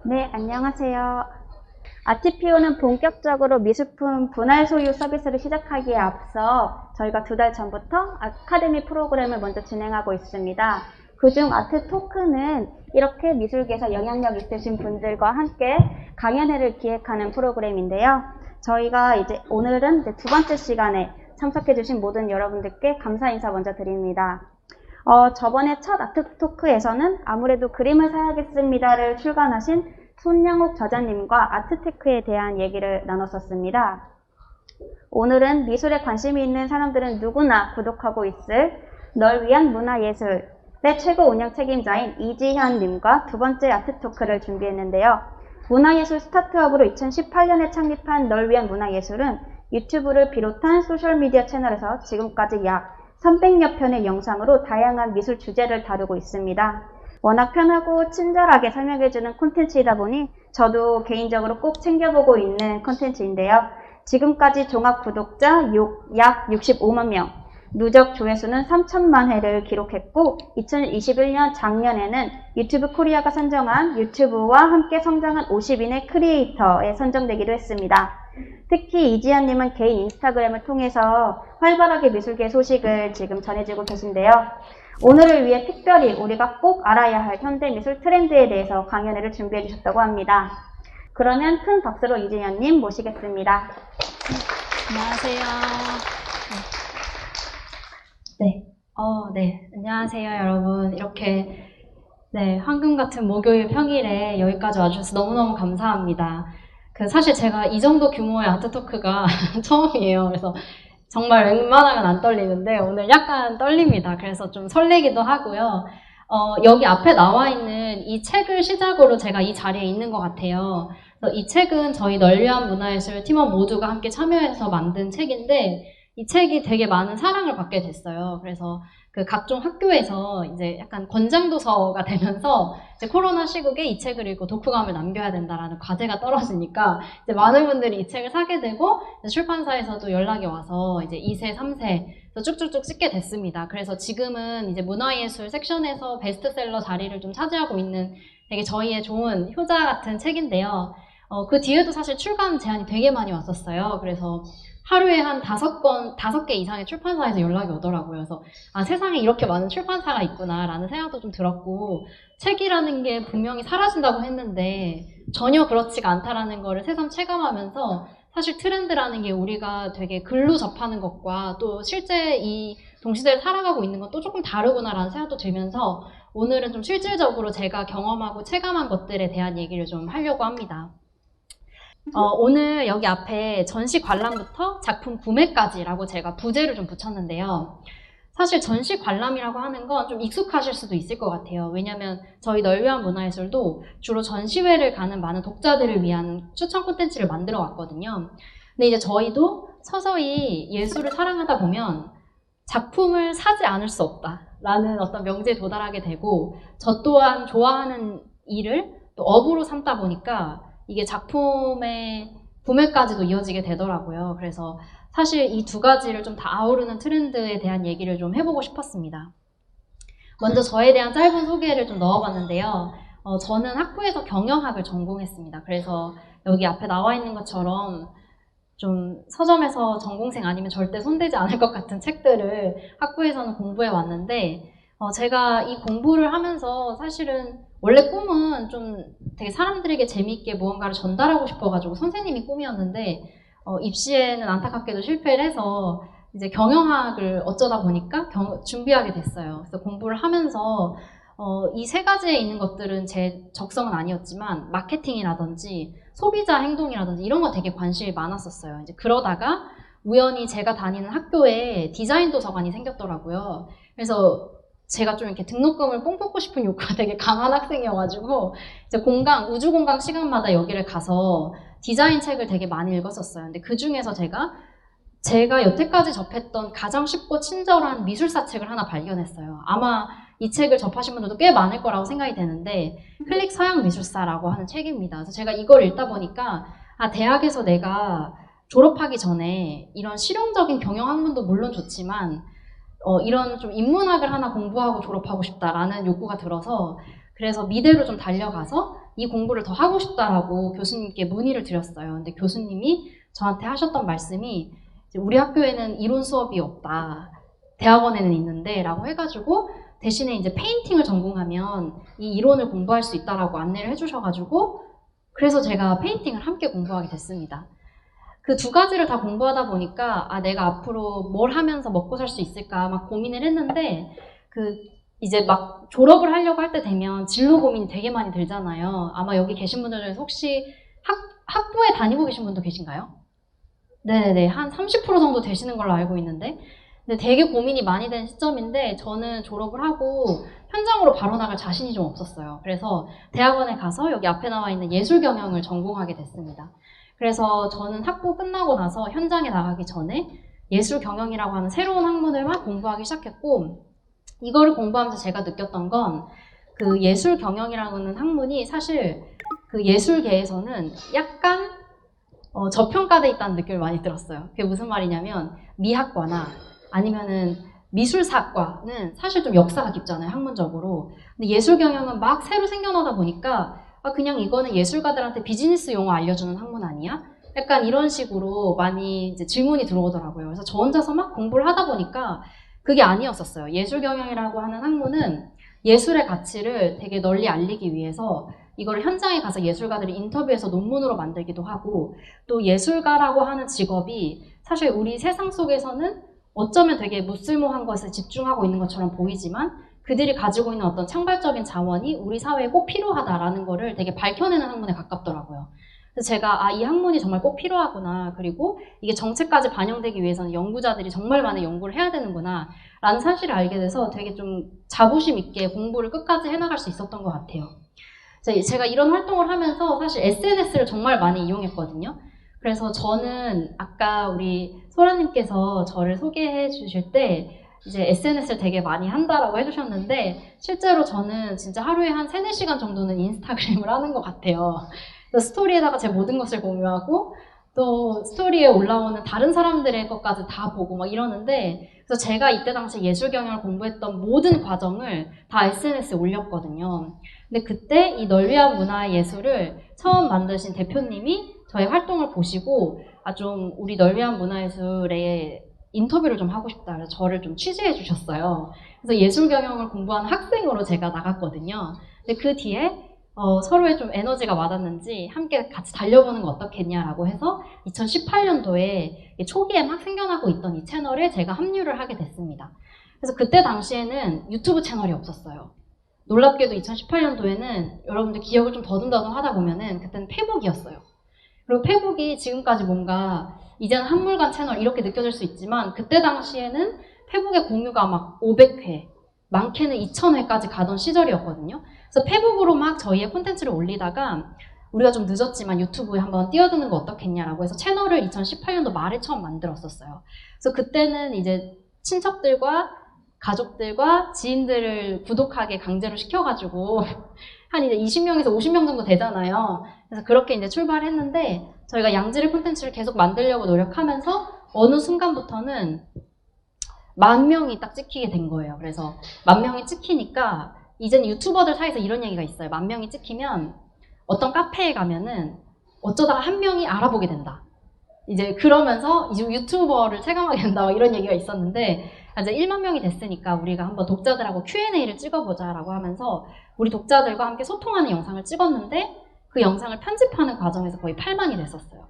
네, 안녕하세요. 아티피오는 본격적으로 미술품 분할 소유 서비스를 시작하기에 앞서 저희가 2달 전부터 아카데미 프로그램을 먼저 진행하고 있습니다. 그중 아트 토크는 이렇게 미술계에서 영향력 있으신 분들과 함께 강연회를 기획하는 프로그램인데요. 저희가 오늘은 2번째 시간에 참석해주신 모든 여러분들께 감사 인사 먼저 드립니다. 저번에 첫 아트 토크에서는 아무래도 그림을 사야겠습니다를 출간하신 손양옥 저자님과 아트테크에 대한 얘기를 나눴었습니다. 오늘은 미술에 관심이 있는 사람들은 누구나 구독하고 있을 널 위한 문화예술의 최고 운영 책임자인 이지현님과 2번째 아트 토크를 준비했는데요. 문화예술 스타트업으로 2018년에 창립한 널 위한 문화예술은 유튜브를 비롯한 소셜미디어 채널에서 지금까지 약 300여 편의 영상으로 다양한 미술 주제를 다루고 있습니다. 워낙 편하고 친절하게 설명해주는 콘텐츠이다 보니 저도 개인적으로 꼭 챙겨보고 있는 콘텐츠인데요. 지금까지 종합 구독자 약 65만 명, 누적 조회수는 3천만 회를 기록했고 2021년 작년에는 유튜브 코리아가 선정한 유튜브와 함께 성장한 50인의 크리에이터에 선정되기도 했습니다. 특히 이지연님은 개인 인스타그램을 통해서 활발하게 미술계 소식을 지금 전해주고 계신데요. 오늘을 위해 특별히 우리가 꼭 알아야 할 현대 미술 트렌드에 대해서 강연회를 준비해 주셨다고 합니다. 그러면 큰 박수로 이지연님 모시겠습니다. 안녕하세요. 네. 안녕하세요, 여러분. 이렇게, 황금 같은 목요일 평일에 여기까지 와주셔서 너무너무 감사합니다. 사실 제가 이 정도 규모의 아트토크가 처음이에요. 그래서 정말 웬만하면 안 떨리는데 오늘 약간 떨립니다. 그래서 좀 설레기도 하고요. 여기 앞에 나와 있는 이 책을 시작으로 제가 이 자리에 있는 것 같아요. 그래서 이 책은 저희 널 위한 문화예술 팀원 모두가 함께 참여해서 만든 책인데 이 책이 되게 많은 사랑을 받게 됐어요. 그래서 각종 학교에서 이제 약간 권장도서가 되면서 이제 코로나 시국에 이 책을 읽고 독후감을 남겨야 된다라는 과제가 떨어지니까 이제 많은 분들이 이 책을 사게 되고 출판사에서도 연락이 와서 이제 2세, 3세 쭉쭉쭉 찍게 됐습니다. 그래서 지금은 이제 문화예술 섹션에서 베스트셀러 자리를 좀 차지하고 있는 되게 저희의 좋은 효자 같은 책인데요. 그 뒤에도 사실 출간 제안이 되게 많이 왔었어요. 그래서 하루에 한 5개 이상의 출판사에서 연락이 오더라고요. 그래서 세상에 이렇게 많은 출판사가 있구나 라는 생각도 좀 들었고 책이라는 게 분명히 사라진다고 했는데 전혀 그렇지가 않다라는 거를 새삼 체감하면서 사실 트렌드라는 게 우리가 되게 글로 접하는 것과 또 실제 이 동시대를 살아가고 있는 건 또 조금 다르구나라는 생각도 들면서 오늘은 좀 실질적으로 제가 경험하고 체감한 것들에 대한 얘기를 좀 하려고 합니다. 오늘 여기 앞에 전시 관람부터 작품 구매까지라고 제가 부제를 좀 붙였는데요. 사실 전시 관람이라고 하는 건 좀 익숙하실 수도 있을 것 같아요. 왜냐면 저희 널 위한 문화예술도 주로 전시회를 가는 많은 독자들을 위한 추천 콘텐츠를 만들어 왔거든요. 근데 이제 저희도 서서히 예술을 사랑하다 보면 작품을 사지 않을 수 없다라는 어떤 명제에 도달하게 되고 저 또한 좋아하는 일을 또 업으로 삼다 보니까 이게 작품의 구매까지도 이어지게 되더라고요. 그래서 사실 이 2가지를 좀 다 아우르는 트렌드에 대한 얘기를 좀 해보고 싶었습니다. 먼저 저에 대한 짧은 소개를 좀 넣어봤는데요. 저는 학부에서 경영학을 전공했습니다. 그래서 여기 앞에 나와 있는 것처럼 좀 서점에서 전공생 아니면 절대 손대지 않을 것 같은 책들을 학부에서는 공부해 왔는데 제가 이 공부를 하면서 사실은 원래 꿈은 좀 되게 사람들에게 재미있게 무언가를 전달하고 싶어가지고 선생님이 꿈이었는데 입시에는 안타깝게도 실패를 해서 이제 경영학을 어쩌다 보니까 준비하게 됐어요. 그래서 공부를 하면서 이 3가지에 있는 것들은 제 적성은 아니었지만 마케팅이라든지 소비자 행동이라든지 이런 거 되게 관심이 많았었어요. 이제 그러다가 우연히 제가 다니는 학교에 디자인 도서관이 생겼더라고요. 그래서 제가 좀 이렇게 등록금을 뽕 뽑고 싶은 욕구가 되게 강한 학생이어가지고 이제 우주공강 시간마다 여기를 가서 디자인 책을 되게 많이 읽었었어요. 근데 그 중에서 제가 여태까지 접했던 가장 쉽고 친절한 미술사 책을 하나 발견했어요. 아마 이 책을 접하신 분들도 꽤 많을 거라고 생각이 되는데 클릭 서양 미술사라고 하는 책입니다. 그래서 제가 이걸 읽다 보니까 대학에서 내가 졸업하기 전에 이런 실용적인 경영학문도 물론 좋지만 이런 좀 인문학을 하나 공부하고 졸업하고 싶다라는 욕구가 들어서 그래서 미대로 좀 달려가서 이 공부를 더 하고 싶다라고 교수님께 문의를 드렸어요. 근데 교수님이 저한테 하셨던 말씀이 이제 우리 학교에는 이론 수업이 없다. 대학원에는 있는데 라고 해가지고 대신에 이제 페인팅을 전공하면 이 이론을 공부할 수 있다라고 안내를 해주셔가지고 그래서 제가 페인팅을 함께 공부하게 됐습니다. 그 두 가지를 다 공부하다 보니까 내가 앞으로 뭘 하면서 먹고 살 수 있을까 막 고민을 했는데 이제 막 졸업을 하려고 할 때 되면 진로 고민이 되게 많이 들잖아요. 아마 여기 계신 분들 중에서 혹시 학부에 다니고 계신 분도 계신가요? 네네네, 한 30% 정도 되시는 걸로 알고 있는데 근데 되게 고민이 많이 된 시점인데 저는 졸업을 하고 현장으로 바로 나갈 자신이 좀 없었어요. 그래서 대학원에 가서 여기 앞에 나와 있는 예술 경영을 전공하게 됐습니다. 그래서 저는 학부 끝나고 나서 현장에 나가기 전에 예술 경영이라고 하는 새로운 학문을만 공부하기 시작했고 이거를 공부하면서 제가 느꼈던 건 그 예술 경영이라는 학문이 사실 그 예술계에서는 약간 저평가돼 있다는 느낌을 많이 들었어요. 그게 무슨 말이냐면 미학과나 아니면은 미술사과는 사실 좀 역사가 깊잖아요, 학문적으로. 근데 예술 경영은 막 새로 생겨나다 보니까 그냥 이거는 예술가들한테 비즈니스 용어 알려주는 학문 아니야? 약간 이런 식으로 많이 이제 질문이 들어오더라고요. 그래서 저 혼자서 막 공부를 하다 보니까 그게 아니었었어요. 예술 경영이라고 하는 학문은 예술의 가치를 되게 널리 알리기 위해서 이걸 현장에 가서 예술가들이 인터뷰해서 논문으로 만들기도 하고 또 예술가라고 하는 직업이 사실 우리 세상 속에서는 어쩌면 되게 무쓸모한 것에 집중하고 있는 것처럼 보이지만 그들이 가지고 있는 어떤 창발적인 자원이 우리 사회에 꼭 필요하다라는 거를 되게 밝혀내는 학문에 가깝더라고요. 그래서 제가 이 학문이 정말 꼭 필요하구나. 그리고 이게 정책까지 반영되기 위해서는 연구자들이 정말 많은 연구를 해야 되는구나 라는 사실을 알게 돼서 되게 좀 자부심 있게 공부를 끝까지 해나갈 수 있었던 것 같아요. 제가 이런 활동을 하면서 사실 SNS를 정말 많이 이용했거든요. 그래서 저는 아까 우리 소라님께서 저를 소개해 주실 때 이제 SNS를 되게 많이 한다라고 해주셨는데 실제로 저는 진짜 하루에 한 3-4시간 정도는 인스타그램을 하는 것 같아요. 그래서 스토리에다가 제 모든 것을 공유하고 또 스토리에 올라오는 다른 사람들의 것까지 다 보고 막 이러는데 그래서 제가 이때 당시 예술 경영을 공부했던 모든 과정을 다 SNS에 올렸거든요. 근데 그때 이 널 위한 문화예술을 처음 만드신 대표님이 저의 활동을 보시고 좀 우리 널 위한 문화예술에 인터뷰를 좀 하고 싶다. 그래서 저를 좀 취재해 주셨어요. 그래서 예술 경영을 공부하는 학생으로 제가 나갔거든요. 근데 그 뒤에 서로의 좀 에너지가 맞았는지 함께 같이 달려보는 거 어떻겠냐라고 해서 2018년도에 초기에 막 생겨나고 있던 이 채널에 제가 합류를 하게 됐습니다. 그래서 그때 당시에는 유튜브 채널이 없었어요. 놀랍게도 2018년도에는 여러분들 기억을 좀 더듬더듬 하다 보면은 그때는 페북이었어요. 그리고 페북이 지금까지 뭔가 이제는 한물간 채널 이렇게 느껴질 수 있지만 그때 당시에는 페북의 공유가 막 500회, 많게는 2000회까지 가던 시절이었거든요. 그래서 페북으로 막 저희의 콘텐츠를 올리다가 우리가 좀 늦었지만 유튜브에 한번 뛰어드는 거 어떻겠냐라고 해서 채널을 2018년도 말에 처음 만들었었어요. 그래서 그때는 이제 친척들과 가족들과 지인들을 구독하게 강제로 시켜가지고 한 이제 20명에서 50명 정도 되잖아요. 그래서 그렇게 이제 출발했는데 저희가 양질의 콘텐츠를 계속 만들려고 노력하면서 어느 순간부터는 10,000명이 딱 찍히게 된 거예요. 그래서 10,000명이 찍히니까 이제는 유튜버들 사이에서 이런 얘기가 있어요. 10,000명이 찍히면 어떤 카페에 가면은 어쩌다가 한 명이 알아보게 된다. 이제 그러면서 유튜버를 체감하게 된다. 이런 얘기가 있었는데 이제 10,000명이 됐으니까 우리가 한번 독자들하고 Q&A를 찍어보자라고 하면서 우리 독자들과 함께 소통하는 영상을 찍었는데 그 영상을 편집하는 과정에서 거의 8만이 됐었어요.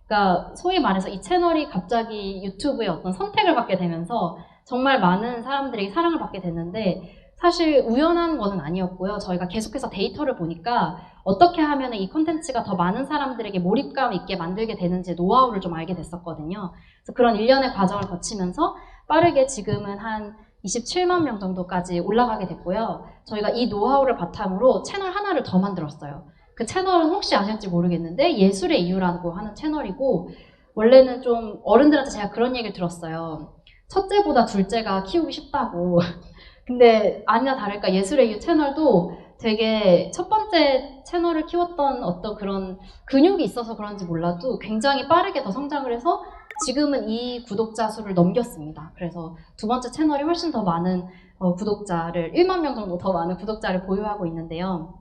그러니까 소위 말해서 이 채널이 갑자기 유튜브에 어떤 선택을 받게 되면서 정말 많은 사람들에게 사랑을 받게 됐는데 사실 우연한 거는 아니었고요. 저희가 계속해서 데이터를 보니까 어떻게 하면 이 콘텐츠가 더 많은 사람들에게 몰입감 있게 만들게 되는지 노하우를 좀 알게 됐었거든요. 그래서 그런 일련의 과정을 거치면서 빠르게 지금은 한 27만 명 정도까지 올라가게 됐고요. 저희가 이 노하우를 바탕으로 채널 하나를 더 만들었어요. 그 채널은 혹시 아실지 모르겠는데 예술의 이유라고 하는 채널이고 원래는 좀 어른들한테 제가 그런 얘기를 들었어요. 첫째보다 둘째가 키우기 쉽다고. 근데 아니나 다를까 예술의 이유 채널도 되게 첫 번째 채널을 키웠던 어떤 그런 근육이 있어서 그런지 몰라도 굉장히 빠르게 더 성장을 해서 지금은 이 구독자 수를 넘겼습니다. 그래서 두 번째 채널이 훨씬 더 많은 구독자를 1만 명 정도 더 많은 구독자를 보유하고 있는데요.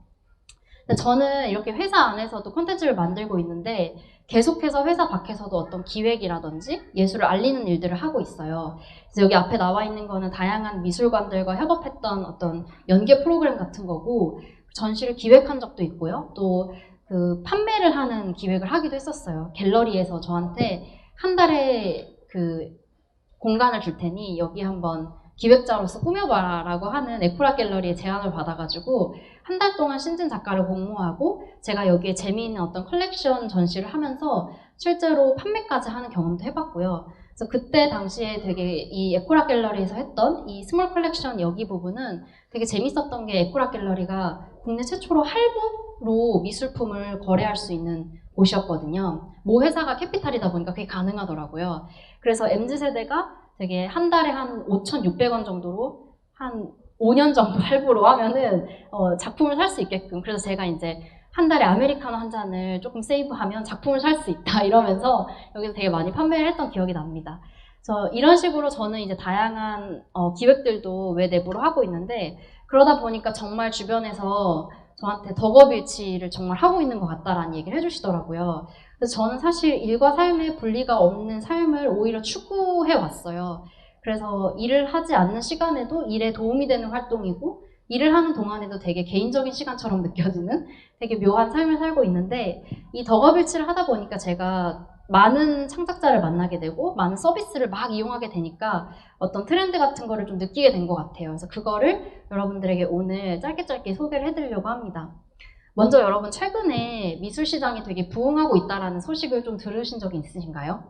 근데 저는 이렇게 회사 안에서도 콘텐츠를 만들고 있는데 계속해서 회사 밖에서도 어떤 기획이라든지 예술을 알리는 일들을 하고 있어요. 그래서 여기 앞에 나와 있는 거는 다양한 미술관들과 협업했던 어떤 연계 프로그램 같은 거고, 전시를 기획한 적도 있고요. 또 그 판매를 하는 기획을 하기도 했었어요. 갤러리에서 저한테 한 달에 그 공간을 줄 테니 여기 한번 기획자로서 꾸며봐라 라고 하는 에코라 갤러리의 제안을 받아가지고 한 달 동안 신진 작가를 공모하고 제가 여기에 재미있는 어떤 컬렉션 전시를 하면서 실제로 판매까지 하는 경험도 해봤고요. 그래서 그때 당시에 되게 이 에코라 갤러리에서 했던 이 스몰 컬렉션 여기 부분은 되게 재밌었던 게, 에코라 갤러리가 국내 최초로 할부로 미술품을 거래할 수 있는 곳이었거든요. 모 회사가 캐피탈이다 보니까 그게 가능하더라고요. 그래서 MZ세대가 되게 한 달에 한 5,600원 정도로 한 5년 정도 할부로 하면은 작품을 살 수 있게끔, 그래서 제가 이제 한 달에 아메리카노 한 잔을 조금 세이브하면 작품을 살 수 있다 이러면서 여기서 되게 많이 판매를 했던 기억이 납니다. 그래서 이런 식으로 저는 이제 다양한 기획들도 외 내부로 하고 있는데, 그러다 보니까 정말 주변에서 저한테 덕업일치를 정말 하고 있는 것 같다라는 얘기를 해주시더라고요. 그래서 저는 사실 일과 삶의 분리가 없는 삶을 오히려 추구해 왔어요. 그래서 일을 하지 않는 시간에도 일에 도움이 되는 활동이고, 일을 하는 동안에도 되게 개인적인 시간처럼 느껴지는 되게 묘한 삶을 살고 있는데, 이 덕업일치를 하다 보니까 제가 많은 창작자를 만나게 되고 많은 서비스를 막 이용하게 되니까 어떤 트렌드 같은 거를 좀 느끼게 된 것 같아요. 그래서 그거를 여러분들에게 오늘 짧게 소개를 해드리려고 합니다. 먼저 여러분, 최근에 미술 시장이 되게 부흥하고 있다라는 소식을 좀 들으신 적이 있으신가요?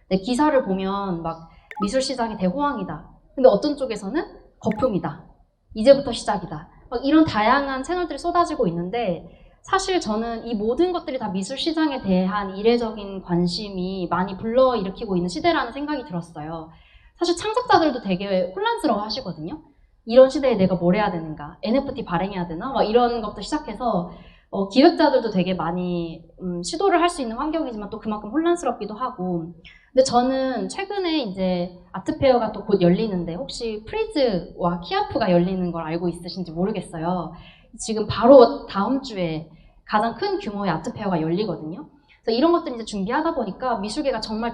네, 기사를 보면 막 미술 시장이 대호황이다. 근데 어떤 쪽에서는 거품이다. 이제부터 시작이다. 막 이런 다양한 채널들이 쏟아지고 있는데, 사실 저는 이 모든 것들이 다 미술 시장에 대한 이례적인 관심이 많이 불러일으키고 있는 시대라는 생각이 들었어요. 사실 창작자들도 되게 혼란스러워 하시거든요. 이런 시대에 내가 뭘 해야 되는가? NFT 발행해야 되나? 막 이런 것부터 시작해서 기획자들도 되게 많이 시도를 할 수 있는 환경이지만 또 그만큼 혼란스럽기도 하고. 근데 저는 최근에 이제 아트페어가 또 곧 열리는데, 혹시 프리즈와 키아프가 열리는 걸 알고 있으신지 모르겠어요. 지금 바로 다음 주에 가장 큰 규모의 아트페어가 열리거든요. 그래서 이런 것들 이제 준비하다 보니까 미술계가 정말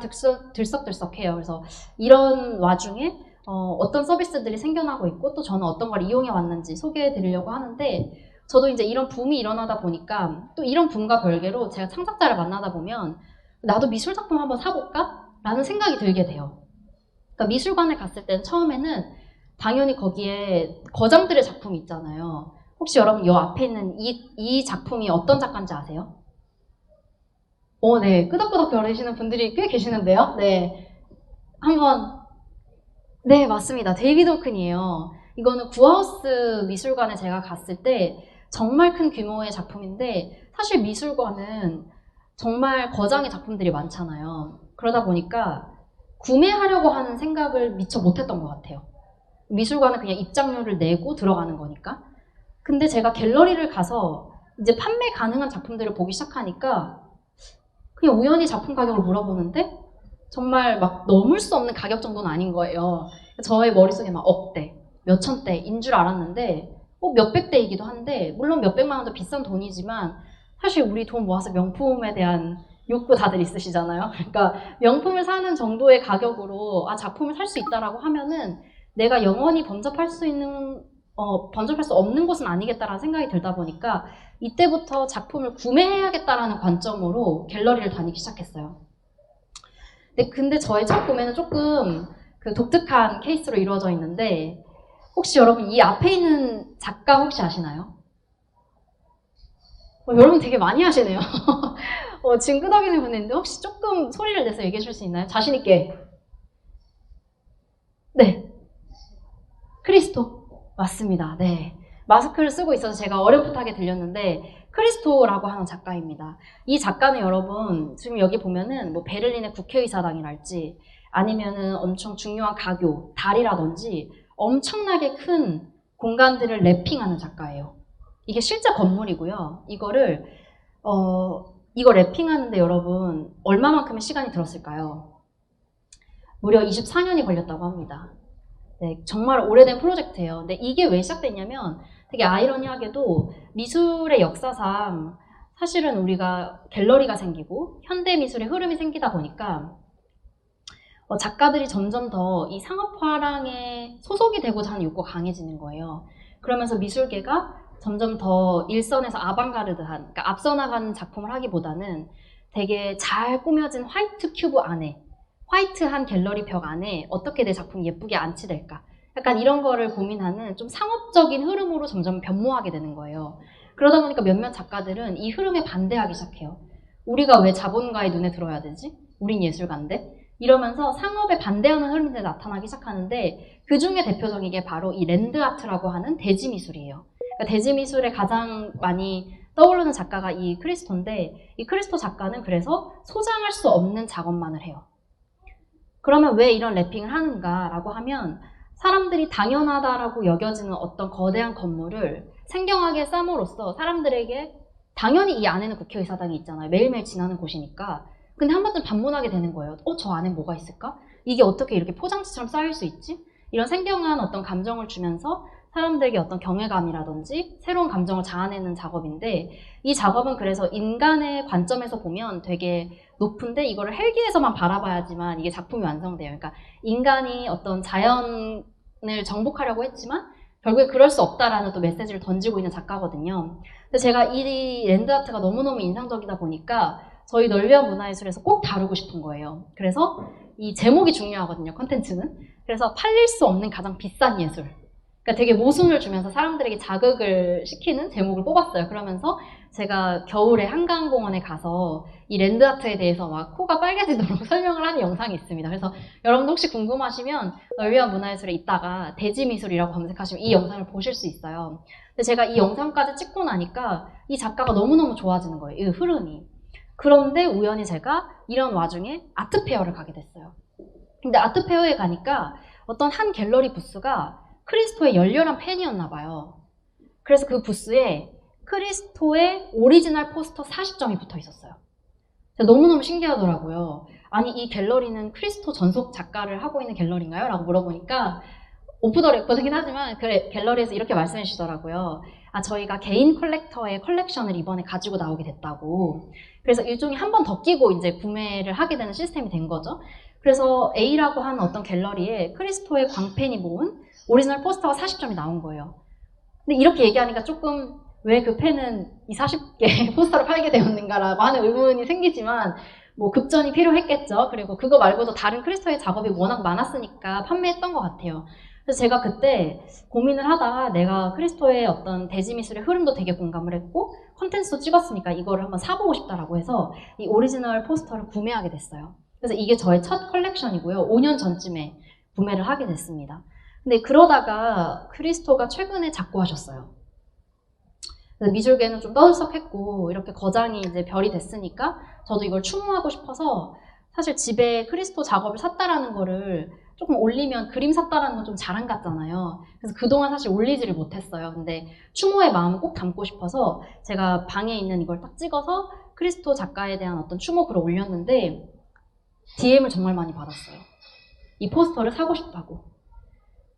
들썩들썩해요. 그래서 이런 와중에 어떤 서비스들이 생겨나고 있고, 또 저는 어떤 걸 이용해 왔는지 소개해 드리려고 하는데, 저도 이제 이런 붐이 일어나다 보니까 또 이런 붐과 별개로 제가 창작자를 만나다 보면 나도 미술 작품 한번 사볼까? 라는 생각이 들게 돼요. 그러니까 미술관에 갔을 때는 처음에는 당연히 거기에 거장들의 작품이 있잖아요. 혹시 여러분 이 앞에 있는 이 작품이 어떤 작가인지 아세요? 네. 끄덕끄덕 거리시는 분들이 꽤 계시는데요. 네. 한번. 네, 맞습니다. 데이비드 호큰이에요. 이거는 구하우스 미술관에 제가 갔을 때 정말 큰 규모의 작품인데, 사실 미술관은 정말 거장의 작품들이 많잖아요. 그러다 보니까 구매하려고 하는 생각을 미처 못했던 것 같아요. 미술관은 그냥 입장료를 내고 들어가는 거니까. 근데 제가 갤러리를 가서 이제 판매 가능한 작품들을 보기 시작하니까 그냥 우연히 작품 가격을 물어보는데 정말 막 넘을 수 없는 가격 정도는 아닌 거예요. 저의 머릿속에 막 억대, 몇천 대인 줄 알았는데 몇백 대이기도 한데, 물론 몇백만 원도 비싼 돈이지만 사실 우리 돈 모아서 명품에 대한 욕구 다들 있으시잖아요. 그러니까 명품을 사는 정도의 가격으로 작품을 살 수 있다라고 하면은 내가 영원히 범접할 수 없는 곳은 아니겠다라는 생각이 들다 보니까 이때부터 작품을 구매해야겠다라는 관점으로 갤러리를 다니기 시작했어요. 근데 저의 첫 구매는 조금 그 독특한 케이스로 이루어져 있는데, 혹시 여러분 이 앞에 있는 작가 혹시 아시나요? 여러분 되게 많이 하시네요. 지금 끄덕이는 분이 있는데 혹시 조금 소리를 내서 얘기해 줄 수 있나요? 자신 있게. 네. 크리스토. 맞습니다. 네. 마스크를 쓰고 있어서 제가 어렴풋하게 들렸는데 크리스토라고 하는 작가입니다. 이 작가는 여러분 지금 여기 보면은 뭐 베를린의 국회의사당이랄지 아니면은 엄청 중요한 가교, 달이라든지 엄청나게 큰 공간들을 랩핑하는 작가예요. 이게 실제 건물이고요. 이거 랩핑하는데 여러분 얼마만큼의 시간이 들었을까요? 무려 24년이 걸렸다고 합니다. 네, 정말 오래된 프로젝트예요. 근데 이게 왜 시작됐냐면 되게 아이러니하게도 미술의 역사상 사실은 우리가 갤러리가 생기고 현대 미술의 흐름이 생기다 보니까 작가들이 점점 더 이 상업화랑에 소속이 되고자 하는 욕구가 강해지는 거예요. 그러면서 미술계가 점점 더 일선에서 아방가르드한, 그러니까 앞서 나가는 작품을 하기보다는 되게 잘 꾸며진 화이트 큐브 안에, 화이트한 갤러리 벽 안에 어떻게 내 작품이 예쁘게 안치될까? 약간 이런 거를 고민하는 좀 상업적인 흐름으로 점점 변모하게 되는 거예요. 그러다 보니까 몇몇 작가들은 이 흐름에 반대하기 시작해요. 우리가 왜 자본가의 눈에 들어야 되지? 우린 예술가인데? 이러면서 상업에 반대하는 흐름들이 나타나기 시작하는데 그 중에 대표적인 게 바로 이 랜드아트라고 하는 대지미술이에요. 그러니까 대지미술에 가장 많이 떠오르는 작가가 이 크리스토인데 이 크리스토 작가는 그래서 소장할 수 없는 작업만을 해요. 그러면 왜 이런 랩핑을 하는가라고 하면 사람들이 당연하다라고 여겨지는 어떤 거대한 건물을 생경하게 쌈으로써 사람들에게 당연히 이 안에는 국회의사당이 있잖아요. 매일매일 지나는 곳이니까. 근데 한 번쯤 반문하게 되는 거예요. 저 안에 뭐가 있을까? 이게 어떻게 이렇게 포장지처럼 쌓일 수 있지? 이런 생경한 어떤 감정을 주면서 사람들에게 어떤 경외감이라든지 새로운 감정을 자아내는 작업인데 이 작업은 그래서 인간의 관점에서 보면 되게 높은데 이거를 헬기에서만 바라봐야지만 이게 작품이 완성돼요. 그러니까 인간이 어떤 자연을 정복하려고 했지만 결국에 그럴 수 없다라는 또 메시지를 던지고 있는 작가거든요. 근데 제가 이 랜드아트가 너무너무 인상적이다 보니까 저희 널리한 문화예술에서 꼭 다루고 싶은 거예요. 그래서 이 제목이 중요하거든요, 콘텐츠는. 그래서 팔릴 수 없는 가장 비싼 예술. 그러니까 되게 모순을 주면서 사람들에게 자극을 시키는 제목을 뽑았어요. 그러면서 제가 겨울에 한강공원에 가서 이 랜드아트에 대해서 막 코가 빨개지도록 설명을 하는 영상이 있습니다. 그래서 여러분도 혹시 궁금하시면 널리한 문화예술에 있다가 대지미술이라고 검색하시면 이 영상을 보실 수 있어요. 근데 제가 이 영상까지 찍고 나니까 이 작가가 너무너무 좋아지는 거예요, 이 흐름이. 그런데 우연히 제가 이런 와중에 아트페어를 가게 됐어요. 근데 아트페어에 가니까 어떤 한 갤러리 부스가 크리스토의 열렬한 팬이었나 봐요. 그래서 그 부스에 크리스토의 오리지널 포스터 40점이 붙어 있었어요. 너무너무 신기하더라고요. 아니 이 갤러리는 크리스토 전속 작가를 하고 있는 갤러리인가요? 라고 물어보니까 오프 더 레코드긴 하지만 그래, 갤러리에서 이렇게 말씀해 주시더라고요. 저희가 개인 컬렉터의 컬렉션을 이번에 가지고 나오게 됐다고. 그래서 일종의 한 번 더 끼고 이제 구매를 하게 되는 시스템이 된 거죠. 그래서 A라고 하는 어떤 갤러리에 크리스토의 광팬이 모은 오리지널 포스터가 40점이 나온 거예요. 근데 이렇게 얘기하니까 조금 왜 그 팬은 이 40개 포스터를 팔게 되었는가라고 하는 의문이 생기지만 뭐 급전이 필요했겠죠. 그리고 그거 말고도 다른 크리스토의 작업이 워낙 많았으니까 판매했던 것 같아요. 그래서 제가 그때 고민을 하다가 내가 크리스토의 어떤 대지미술의 흐름도 되게 공감을 했고 콘텐츠도 찍었으니까 이거를 한번 사보고 싶다라고 해서 이 오리지널 포스터를 구매하게 됐어요. 그래서 이게 저의 첫 컬렉션이고요. 5년 전쯤에 구매를 하게 됐습니다. 근데 그러다가 크리스토가 최근에 작고하셨어요. 그래서 미술계는 좀 떠들썩했고 이렇게 거장이 이제 별이 됐으니까 저도 이걸 추모하고 싶어서 사실 집에 크리스토 작업을 샀다라는 거를 조금 올리면 그림 샀다라는 건 좀 자랑 같잖아요. 그래서 그동안 사실 올리지를 못했어요. 근데 추모의 마음을 꼭 담고 싶어서 제가 방에 있는 이걸 딱 찍어서 크리스토 작가에 대한 어떤 추모 글을 올렸는데 DM을 정말 많이 받았어요. 이 포스터를 사고 싶다고.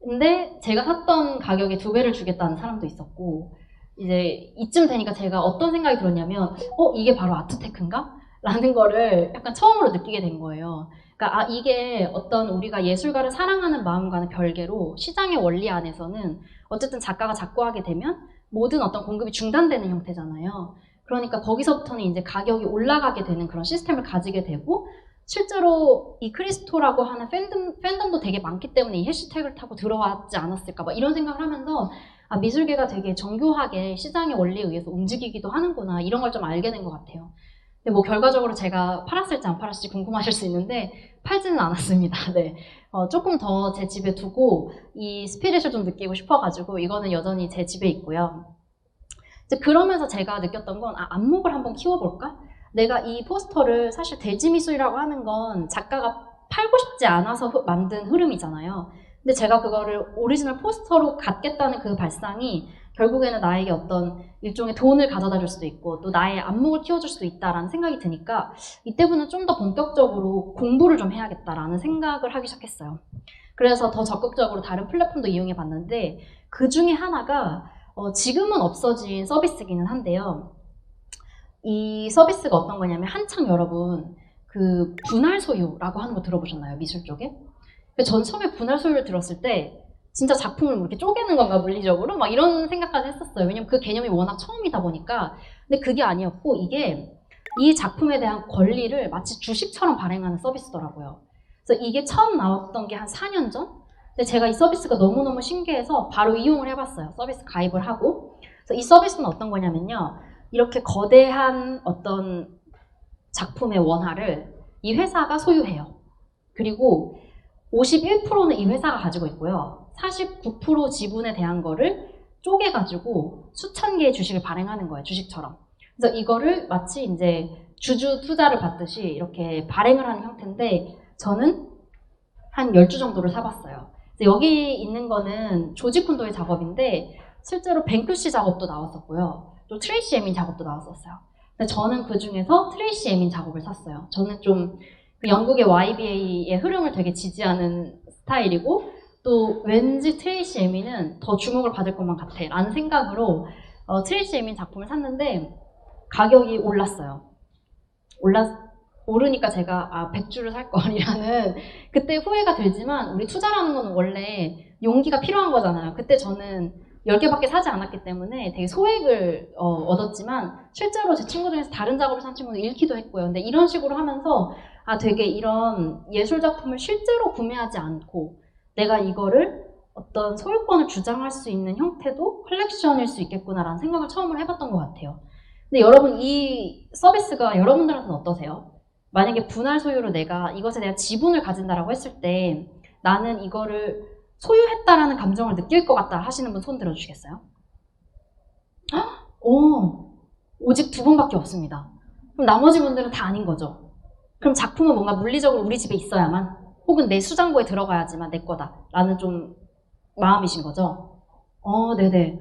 근데 제가 샀던 가격에 2배를 주겠다는 사람도 있었고 이제 이쯤 되니까 제가 어떤 생각이 들었냐면 이게 바로 아트테크인가? 라는 거를 약간 처음으로 느끼게 된 거예요. 그러니까 이게 어떤 우리가 예술가를 사랑하는 마음과는 별개로 시장의 원리 안에서는 어쨌든 작가가 작고하게 되면 모든 어떤 공급이 중단되는 형태잖아요. 그러니까 거기서부터는 이제 가격이 올라가게 되는 그런 시스템을 가지게 되고 실제로 이 크리스토라고 하는 팬덤도 되게 많기 때문에 이 해시태그를 타고 들어왔지 않았을까 막 이런 생각을 하면서 미술계가 되게 정교하게 시장의 원리에 의해서 움직이기도 하는구나 이런 걸 좀 알게 된 것 같아요. 근데 뭐 결과적으로 제가 팔았을지 안 팔았을지 궁금하실 수 있는데 팔지는 않았습니다. 네, 조금 더 제 집에 두고 이 스피릿을 좀 느끼고 싶어가지고 이거는 여전히 제 집에 있고요. 이제 그러면서 제가 느꼈던 건 안목을 한번 키워볼까? 내가 이 포스터를 사실 대지미술이라고 하는 건 작가가 팔고 싶지 않아서 만든 흐름이잖아요. 근데 제가 그거를 오리지널 포스터로 갖겠다는 그 발상이 결국에는 나에게 어떤 일종의 돈을 가져다 줄 수도 있고 또 나의 안목을 키워줄 수도 있다라는 생각이 드니까 이때부터는 좀 더 본격적으로 공부를 좀 해야겠다라는 생각을 하기 시작했어요. 그래서 더 적극적으로 다른 플랫폼도 이용해 봤는데 그 중에 하나가 지금은 없어진 서비스기는 한데요. 이 서비스가 어떤 거냐면 한창 여러분 그 분할 소유라고 하는 거 들어보셨나요? 미술 쪽에? 전 처음에 분할 소유를 들었을 때 진짜 작품을 뭐 이렇게 쪼개는 건가 물리적으로 막 이런 생각까지 했었어요. 왜냐면 그 개념이 워낙 처음이다 보니까. 근데 그게 아니었고 이게 이 작품에 대한 권리를 마치 주식처럼 발행하는 서비스더라고요. 그래서 이게 처음 나왔던 게 한 4년 전? 근데 제가 이 서비스가 너무너무 신기해서 바로 이용을 해봤어요. 서비스 가입을 하고. 그래서 이 서비스는 어떤 거냐면요. 이렇게 거대한 어떤 작품의 원화를 이 회사가 소유해요. 그리고 51%는 이 회사가 가지고 있고요. 49% 지분에 대한 거를 쪼개가지고 수천 개의 주식을 발행하는 거예요. 주식처럼. 그래서 이거를 마치 이제 주주 투자를 받듯이 이렇게 발행을 하는 형태인데 저는 한 10주 정도를 사봤어요. 그래서 여기 있는 거는 조지 콘도의 작업인데 실제로 뱅크시 작업도 나왔었고요. 또 트레이시 에민 작업도 나왔었어요. 근데 저는 그 중에서 트레이시 에민 작업을 샀어요. 저는 좀 영국의 YBA의 흐름을 되게 지지하는 스타일이고 또 왠지 트레이시 에민은 더 주목을 받을 것만 같아 라는 생각으로 트레이시 에민 작품을 샀는데 가격이 올랐어요. 오르니까 제가 100주를 살 걸이라는 그때 후회가 들지만 우리 투자라는 건 원래 용기가 필요한 거잖아요. 그때 저는 10개밖에 사지 않았기 때문에 되게 소액을 얻었지만 실제로 제 친구 중에서 다른 작업을 산 친구는 잃기도 했고요. 근데 이런 식으로 하면서 되게 이런 예술 작품을 실제로 구매하지 않고 내가 이거를 어떤 소유권을 주장할 수 있는 형태도 컬렉션일 수 있겠구나라는 생각을 처음으로 해봤던 것 같아요. 근데 여러분 이 서비스가 여러분들한테는 어떠세요? 만약에 분할 소유로 내가 이것에 대한 지분을 가진다라고 했을 때 나는 이거를 소유했다라는 감정을 느낄 것 같다 하시는 분 손 들어주시겠어요? 오직 2분밖에 없습니다. 그럼 나머지 분들은 다 아닌 거죠. 그럼 작품은 뭔가 물리적으로 우리 집에 있어야만 혹은 내 수장고에 들어가야지만 내 거다 라는 좀 마음이신 거죠? 네네.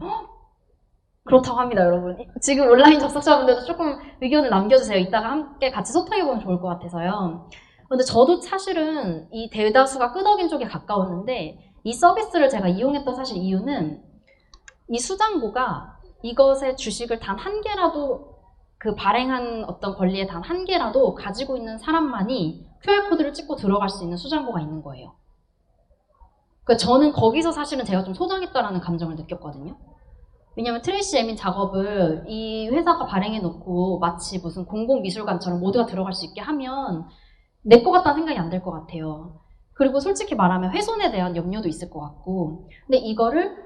그렇다고 합니다, 여러분. 지금 온라인 접속자분들도 조금 의견을 남겨주세요. 이따가 함께 같이 소통해보면 좋을 것 같아서요. 근데 저도 사실은 이 대다수가 끄덕인 쪽에 가까웠는데 이 서비스를 제가 이용했던 사실 이유는 이 수장고가 이것의 주식을 단 한 개라도 그 발행한 어떤 권리에 단 한 개라도 가지고 있는 사람만이 QR코드를 찍고 들어갈 수 있는 수장고가 있는 거예요. 그러니까 저는 거기서 사실은 제가 좀 소장했다라는 감정을 느꼈거든요. 왜냐면 트레이시 에민 작업을 이 회사가 발행해 놓고 마치 무슨 공공미술관처럼 모두가 들어갈 수 있게 하면 내 것 같다는 생각이 안 들 것 같아요. 그리고 솔직히 말하면 훼손에 대한 염려도 있을 것 같고 근데 이거를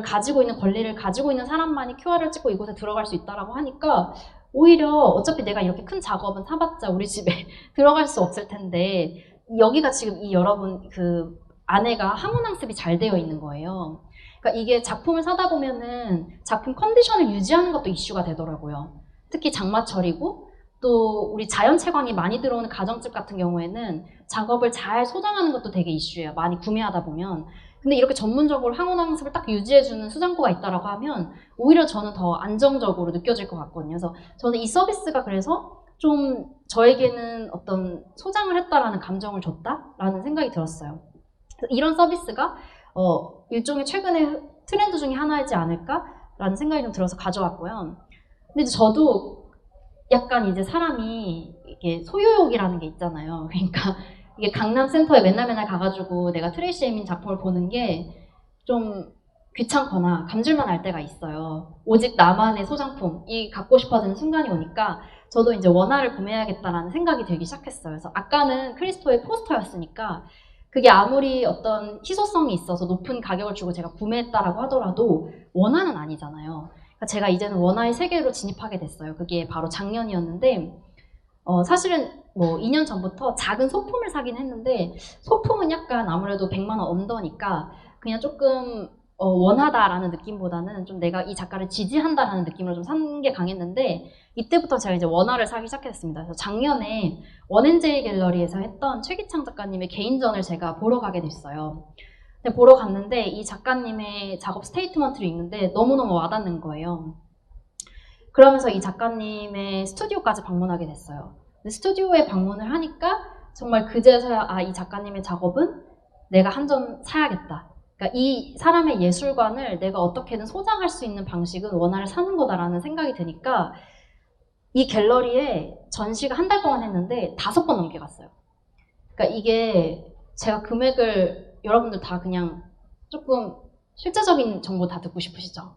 가지고 있는 권리를 가지고 있는 사람만이 QR을 찍고 이곳에 들어갈 수 있다라고 하니까 오히려 어차피 내가 이렇게 큰 작업은 사봤자 우리 집에 들어갈 수 없을 텐데 여기가 지금 이 여러분 그 안에가 항원항습이 잘 되어 있는 거예요. 그러니까 이게 작품을 사다 보면은 작품 컨디션을 유지하는 것도 이슈가 되더라고요. 특히 장마철이고 또 우리 자연 채광이 많이 들어오는 가정집 같은 경우에는 작업을 잘 소장하는 것도 되게 이슈예요. 많이 구매하다 보면. 근데 이렇게 전문적으로 항온항습을 딱 유지해주는 수장고가 있다라고 하면 오히려 저는 더 안정적으로 느껴질 것 같거든요. 그래서 저는 이 서비스가 그래서 좀 저에게는 어떤 소장을 했다라는 감정을 줬다라는 생각이 들었어요. 그래서 이런 서비스가 일종의 최근의 트렌드 중에 하나이지 않을까라는 생각이 좀 들어서 가져왔고요. 근데 이제 저도 약간 이제 사람이 이게 소유욕이라는 게 있잖아요. 그러니까 이게 강남센터에 맨날 가가지고 내가 트레이시 에민 작품을 보는 게 좀 귀찮거나 감질만 할 때가 있어요. 오직 나만의 소장품이 갖고 싶어지는 순간이 오니까 저도 이제 원화를 구매해야겠다라는 생각이 들기 시작했어요. 그래서 아까는 크리스토의 포스터였으니까 그게 아무리 어떤 희소성이 있어서 높은 가격을 주고 제가 구매했다라고 하더라도 원화는 아니잖아요. 그러니까 제가 이제는 원화의 세계로 진입하게 됐어요. 그게 바로 작년이었는데 사실은 뭐 2년 전부터 작은 소품을 사긴 했는데 소품은 약간 아무래도 100만 원 언더니까 그냥 조금 원하다라는 느낌보다는 좀 내가 이 작가를 지지한다라는 느낌으로 좀 산 게 강했는데 이때부터 제가 이제 원화를 사기 시작했습니다. 그래서 작년에 원앤제이 갤러리에서 했던 최기창 작가님의 개인전을 제가 보러 가게 됐어요. 근데 보러 갔는데 이 작가님의 작업 스테이트먼트를 읽는데 너무너무 와닿는 거예요. 그러면서 이 작가님의 스튜디오까지 방문하게 됐어요. 근데 스튜디오에 방문을 하니까 정말 그제서야 이 작가님의 작업은 내가 한 점 사야겠다 그러니까 이 사람의 예술관을 내가 어떻게든 소장할 수 있는 방식은 원화를 사는 거다라는 생각이 드니까 이 갤러리에 전시가 한 달 동안 했는데 5번 넘게 갔어요. 그러니까 이게 제가 금액을 여러분들 다 그냥 조금 실제적인 정보 다 듣고 싶으시죠?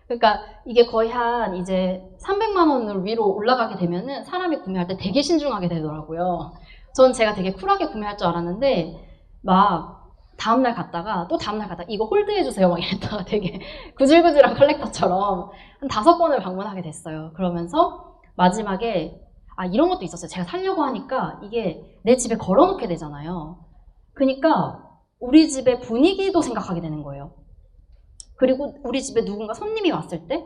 그러니까 이게 거의 한 이제 300만 원을 위로 올라가게 되면은 사람이 구매할 때 되게 신중하게 되더라고요. 전 제가 되게 쿨하게 구매할 줄 알았는데 막 다음날 갔다가 또 다음날 갔다가 이거 홀드해주세요 막 이랬다가 되게 구질구질한 컬렉터처럼 한 5번을 방문하게 됐어요. 그러면서 마지막에 이런 것도 있었어요. 제가 살려고 하니까 이게 내 집에 걸어놓게 되잖아요. 그러니까 우리 집의 분위기도 생각하게 되는 거예요. 그리고 우리 집에 누군가 손님이 왔을 때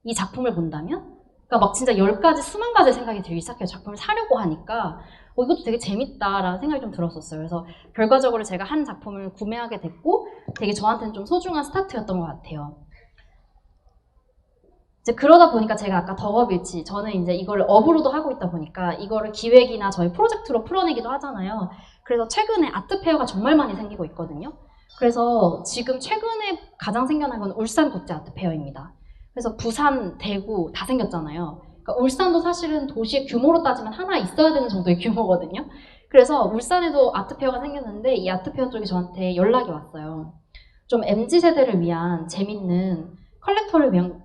이 작품을 본다면 그러니까 막 진짜 10가지, 수만 가지 생각이 들기 시작해요. 작품을 사려고 하니까 이것도 되게 재밌다라는 생각이 좀 들었었어요. 그래서 결과적으로 제가 한 작품을 구매하게 됐고 되게 저한테는 좀 소중한 스타트였던 것 같아요. 이제 그러다 보니까 제가 아까 덕업일치, 저는 이제 이걸 업으로도 하고 있다 보니까 이거를 기획이나 저희 프로젝트로 풀어내기도 하잖아요. 그래서 최근에 아트페어가 정말 많이 생기고 있거든요. 그래서 지금 최근에 가장 생겨난 건 울산 국제 아트페어입니다. 그래서 부산, 대구 다 생겼잖아요. 그러니까 울산도 사실은 도시의 규모로 따지면 하나 있어야 되는 정도의 규모거든요. 그래서 울산에도 아트페어가 생겼는데 이 아트페어 쪽이 저한테 연락이 왔어요. 좀 MZ세대를 위한 재밌는 컬렉터를 위한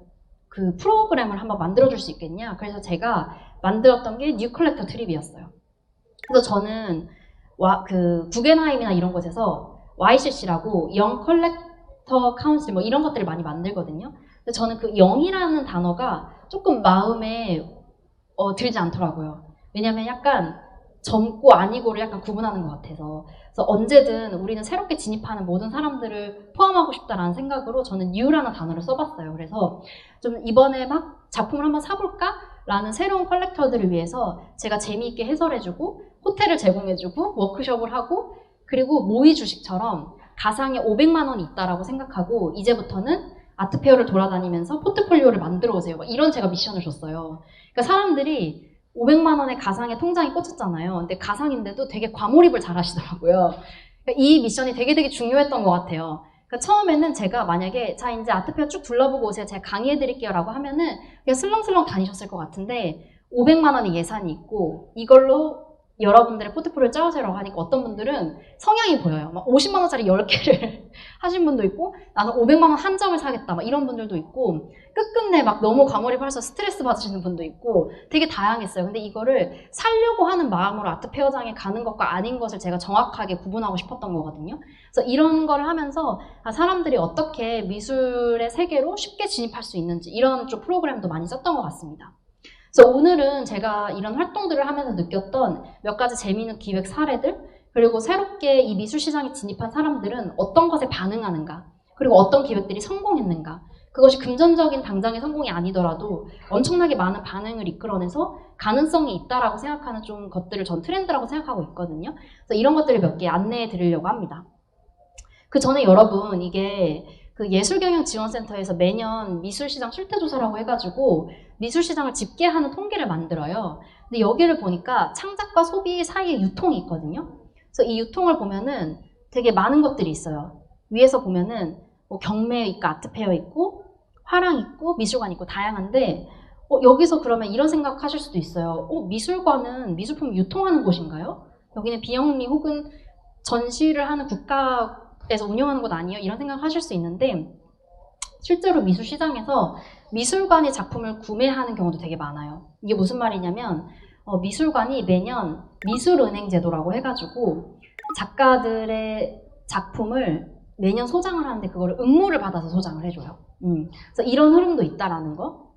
그 프로그램을 한번 만들어줄 수 있겠냐. 그래서 제가 만들었던 게 뉴 컬렉터 트립이었어요. 그래서 저는 그 구겐하임이나 이런 곳에서 YCC라고 영 컬렉터 카운슬 뭐 이런 것들을 많이 만들거든요. 근데 저는 그 영이라는 단어가 조금 마음에 들지 않더라고요. 왜냐면 약간 젊고 아니고를 약간 구분하는 것 같아서. 그래서 언제든 우리는 새롭게 진입하는 모든 사람들을 포함하고 싶다라는 생각으로 저는 new라는 단어를 써봤어요. 그래서 좀 이번에 막 작품을 한번 사볼까? 라는 새로운 컬렉터들을 위해서 제가 재미있게 해설해주고 호텔을 제공해주고 워크숍을 하고 그리고 모의 주식처럼 가상에 500만 원이 있다라고 생각하고 이제부터는 아트페어를 돌아다니면서 포트폴리오를 만들어 오세요. 이런 제가 미션을 줬어요. 그러니까 사람들이 500만 원의 가상의 통장이 꽂혔잖아요. 근데 가상인데도 되게 과몰입을 잘 하시더라고요. 그러니까 이 미션이 되게 중요했던 것 같아요. 그러니까 처음에는 제가 만약에 자 이제 아트페어 쭉 둘러보고 오세요. 제가 강의해드릴게요 라고 하면은 그냥 슬렁슬렁 다니셨을 것 같은데 500만 원의 예산이 있고 이걸로 여러분들의 포트폴리오를 짜오세요라고 하니까 어떤 분들은 성향이 보여요. 막 50만 원짜리 10개를 하신 분도 있고 나는 500만 원 한 점을 사겠다 막 이런 분들도 있고 끝끝내 막 너무 과몰입해서 스트레스 받으시는 분도 있고 되게 다양했어요. 근데 이거를 살려고 하는 마음으로 아트페어장에 가는 것과 아닌 것을 제가 정확하게 구분하고 싶었던 거거든요. 그래서 이런 걸 하면서 사람들이 어떻게 미술의 세계로 쉽게 진입할 수 있는지 이런 좀 프로그램도 많이 썼던 것 같습니다. 그래서 오늘은 제가 이런 활동들을 하면서 느꼈던 몇 가지 재미있는 기획 사례들 그리고 새롭게 이 미술 시장에 진입한 사람들은 어떤 것에 반응하는가 그리고 어떤 기획들이 성공했는가 그것이 금전적인 당장의 성공이 아니더라도 엄청나게 많은 반응을 이끌어내서 가능성이 있다라고 생각하는 좀 것들을 전 트렌드라고 생각하고 있거든요. 그래서 이런 것들을 몇 개 안내해 드리려고 합니다. 그 전에 여러분 이게 그 예술경영지원센터에서 매년 미술시장 실태조사라고 해가지고 미술시장을 집계하는 통계를 만들어요. 근데 여기를 보니까 창작과 소비 사이에 유통이 있거든요. 그래서 이 유통을 보면은 되게 많은 것들이 있어요. 위에서 보면은 뭐 경매 있고 아트페어 있고 화랑 있고 미술관 있고 다양한데 여기서 그러면 이런 생각하실 수도 있어요. 미술관은 미술품 유통하는 곳인가요? 여기는 비영리 혹은 전시를 하는 국가에서 운영하는 곳 아니에요? 이런 생각을 하실 수 있는데 실제로 미술시장에서 미술관이 작품을 구매하는 경우도 되게 많아요. 이게 무슨 말이냐면 미술관이 매년 미술은행 제도라고 해가지고 작가들의 작품을 매년 소장을 하는데 그거를 응모를 받아서 소장을 해줘요. 그래서 이런 흐름도 있다라는 거.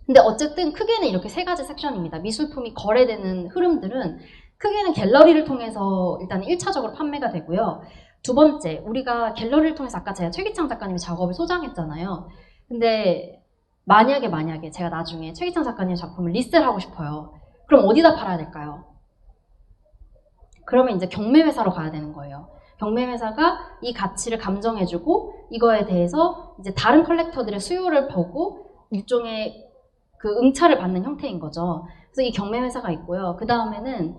근데 어쨌든 크게는 이렇게 3가지 섹션입니다. 미술품이 거래되는 흐름들은 크게는 갤러리를 통해서 일단 1차적으로 판매가 되고요. 두 번째, 우리가 갤러리를 통해서 아까 제가 최기창 작가님의 작업을 소장했잖아요. 근데 만약에 제가 나중에 최기창 작가님의 작품을 리셀 하고 싶어요. 그럼 어디다 팔아야 될까요? 그러면 이제 경매회사로 가야 되는 거예요. 경매회사가 이 가치를 감정해주고 이거에 대해서 이제 다른 컬렉터들의 수요를 보고 일종의 그 응찰을 받는 형태인 거죠. 그래서 이 경매회사가 있고요. 그 다음에는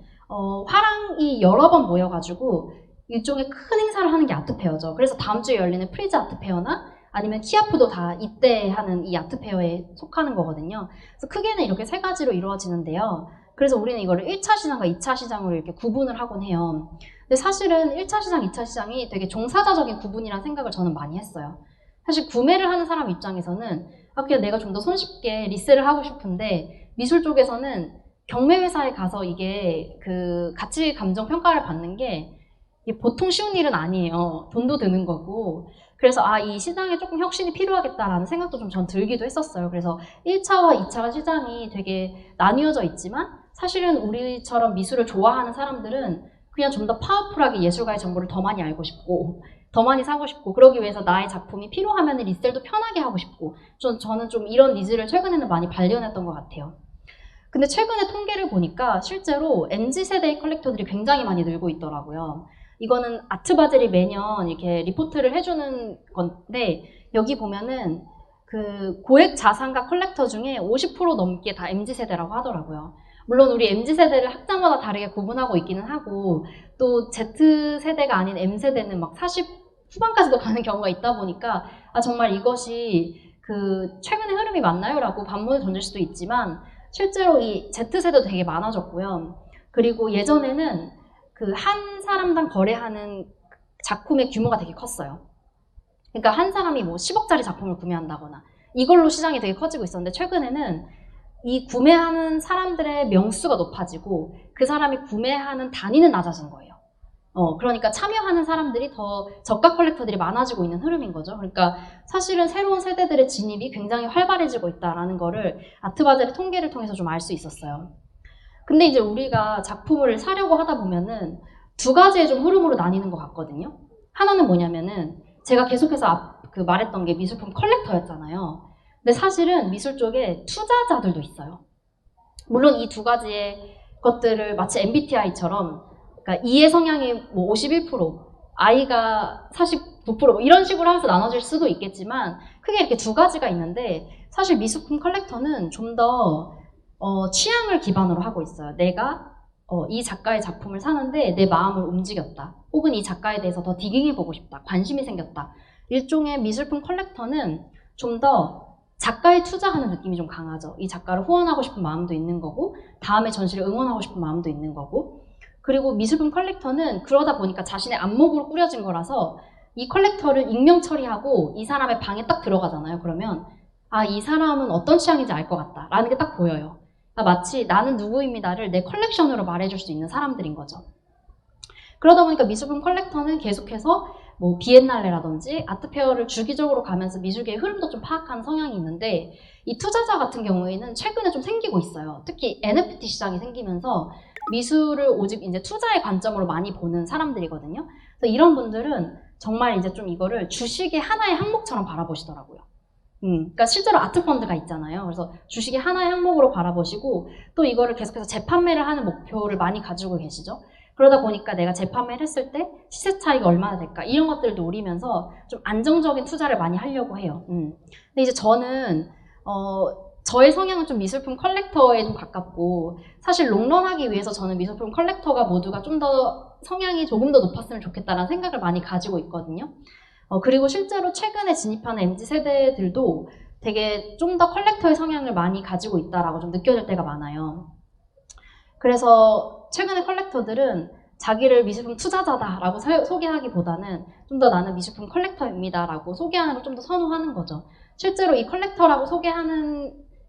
화랑이 여러 번 모여가지고 일종의 큰 행사를 하는 게 아트페어죠. 그래서 다음 주에 열리는 프리즈 아트페어나 아니면 키아프도 다 이때 하는 이 아트페어에 속하는 거거든요. 그래서 크게는 이렇게 세 가지로 이루어지는데요. 그래서 우리는 이거를 1차 시장과 2차 시장으로 이렇게 구분을 하곤 해요. 근데 사실은 1차 시장, 2차 시장이 되게 종사자적인 구분이라는 생각을 저는 많이 했어요. 사실 구매를 하는 사람 입장에서는 그냥 내가 좀 더 손쉽게 리셀을 하고 싶은데 미술 쪽에서는 경매 회사에 가서 이게 그 가치 감정 평가를 받는 게 이게 보통 쉬운 일은 아니에요. 돈도 드는 거고. 그래서 이 시장에 조금 혁신이 필요하겠다라는 생각도 좀 전 들기도 했었어요. 그래서 1차와 2차 시장이 되게 나뉘어져 있지만 사실은 우리처럼 미술을 좋아하는 사람들은 그냥 좀 더 파워풀하게 예술가의 정보를 더 많이 알고 싶고 더 많이 사고 싶고 그러기 위해서 나의 작품이 필요하면 리셀도 편하게 하고 싶고 저는 좀 이런 니즈를 최근에는 많이 발견했던 것 같아요. 근데 최근에 통계를 보니까 실제로 MZ세대의 컬렉터들이 굉장히 많이 늘고 있더라고요. 이거는 아트바젤이 매년 이렇게 리포트를 해주는 건데 여기 보면은 그 고액 자산가 컬렉터 중에 50% 넘게 다 MZ세대라고 하더라고요. 물론 우리 MZ세대를 학자마다 다르게 구분하고 있기는 하고 또 Z세대가 아닌 M세대는 막 40 후반까지도 가는 경우가 있다 보니까 정말 이것이 그 최근의 흐름이 맞나요? 라고 반문을 던질 수도 있지만 실제로 이 Z세대도 되게 많아졌고요. 그리고 예전에는 그 한 사람당 거래하는 작품의 규모가 되게 컸어요. 그러니까 한 사람이 뭐 10억짜리 작품을 구매한다거나 이걸로 시장이 되게 커지고 있었는데 최근에는 이 구매하는 사람들의 명수가 높아지고 그 사람이 구매하는 단위는 낮아진 거예요. 그러니까 참여하는 사람들이 더 저가 컬렉터들이 많아지고 있는 흐름인 거죠. 그러니까 사실은 새로운 세대들의 진입이 굉장히 활발해지고 있다는 거를 아트바젤의 통계를 통해서 좀 알 수 있었어요. 근데 이제 우리가 작품을 사려고 하다 보면은 두 가지의 좀 흐름으로 나뉘는 것 같거든요. 하나는 뭐냐면은 제가 계속해서 말했던 게 미술품 컬렉터였잖아요. 근데 사실은 미술 쪽에 투자자들도 있어요. 물론 이 두 가지의 것들을 마치 MBTI처럼 그러니까 E의 성향이 뭐 51%, I가 49% 뭐 이런 식으로 하면서 나눠질 수도 있겠지만 크게 이렇게 두 가지가 있는데 사실 미술품 컬렉터는 좀 더 취향을 기반으로 하고 있어요. 내가 이 작가의 작품을 사는데 내 마음을 움직였다. 혹은 이 작가에 대해서 더 디깅해보고 싶다. 관심이 생겼다. 일종의 미술품 컬렉터는 좀 더 작가에 투자하는 느낌이 좀 강하죠. 이 작가를 후원하고 싶은 마음도 있는 거고 다음에 전시를 응원하고 싶은 마음도 있는 거고 그리고 미술품 컬렉터는 그러다 보니까 자신의 안목으로 꾸려진 거라서 이 컬렉터를 익명 처리하고 이 사람의 방에 딱 들어가잖아요. 그러면 이 사람은 어떤 취향인지 알 것 같다 라는 게 딱 보여요. 그러니까 마치 나는 누구입니다를 내 컬렉션으로 말해줄 수 있는 사람들인 거죠. 그러다 보니까 미술품 컬렉터는 계속해서 뭐 비엔날레라든지 아트페어를 주기적으로 가면서 미술계의 흐름도 좀 파악하는 성향이 있는데 이 투자자 같은 경우에는 최근에 좀 생기고 있어요. 특히 NFT 시장이 생기면서 미술을 오직 이제 투자의 관점으로 많이 보는 사람들이거든요. 그래서 이런 분들은 정말 이제 좀 이거를 주식의 하나의 항목처럼 바라보시더라고요. 그러니까 실제로 아트펀드가 있잖아요. 그래서 주식의 하나의 항목으로 바라보시고 또 이거를 계속해서 재판매를 하는 목표를 많이 가지고 계시죠. 그러다 보니까 내가 재판매를 했을 때 시세 차익이 얼마나 될까 이런 것들을 노리면서 좀 안정적인 투자를 많이 하려고 해요. 근데 이제 저는 저의 성향은 좀 미술품 컬렉터에 좀 가깝고 사실 롱런하기 위해서 저는 미술품 컬렉터가 모두가 좀 더 성향이 조금 더 높았으면 좋겠다라는 생각을 많이 가지고 있거든요. 그리고 실제로 최근에 진입하는 MZ세대들도 되게 좀 더 컬렉터의 성향을 많이 가지고 있다라고 좀 느껴질 때가 많아요. 그래서 최근에 컬렉터들은 자기를 미술품 투자자다라고 소개하기보다는 좀 더 나는 미술품 컬렉터입니다라고 소개하는 걸 좀 더 선호하는 거죠. 실제로 이 컬렉터라고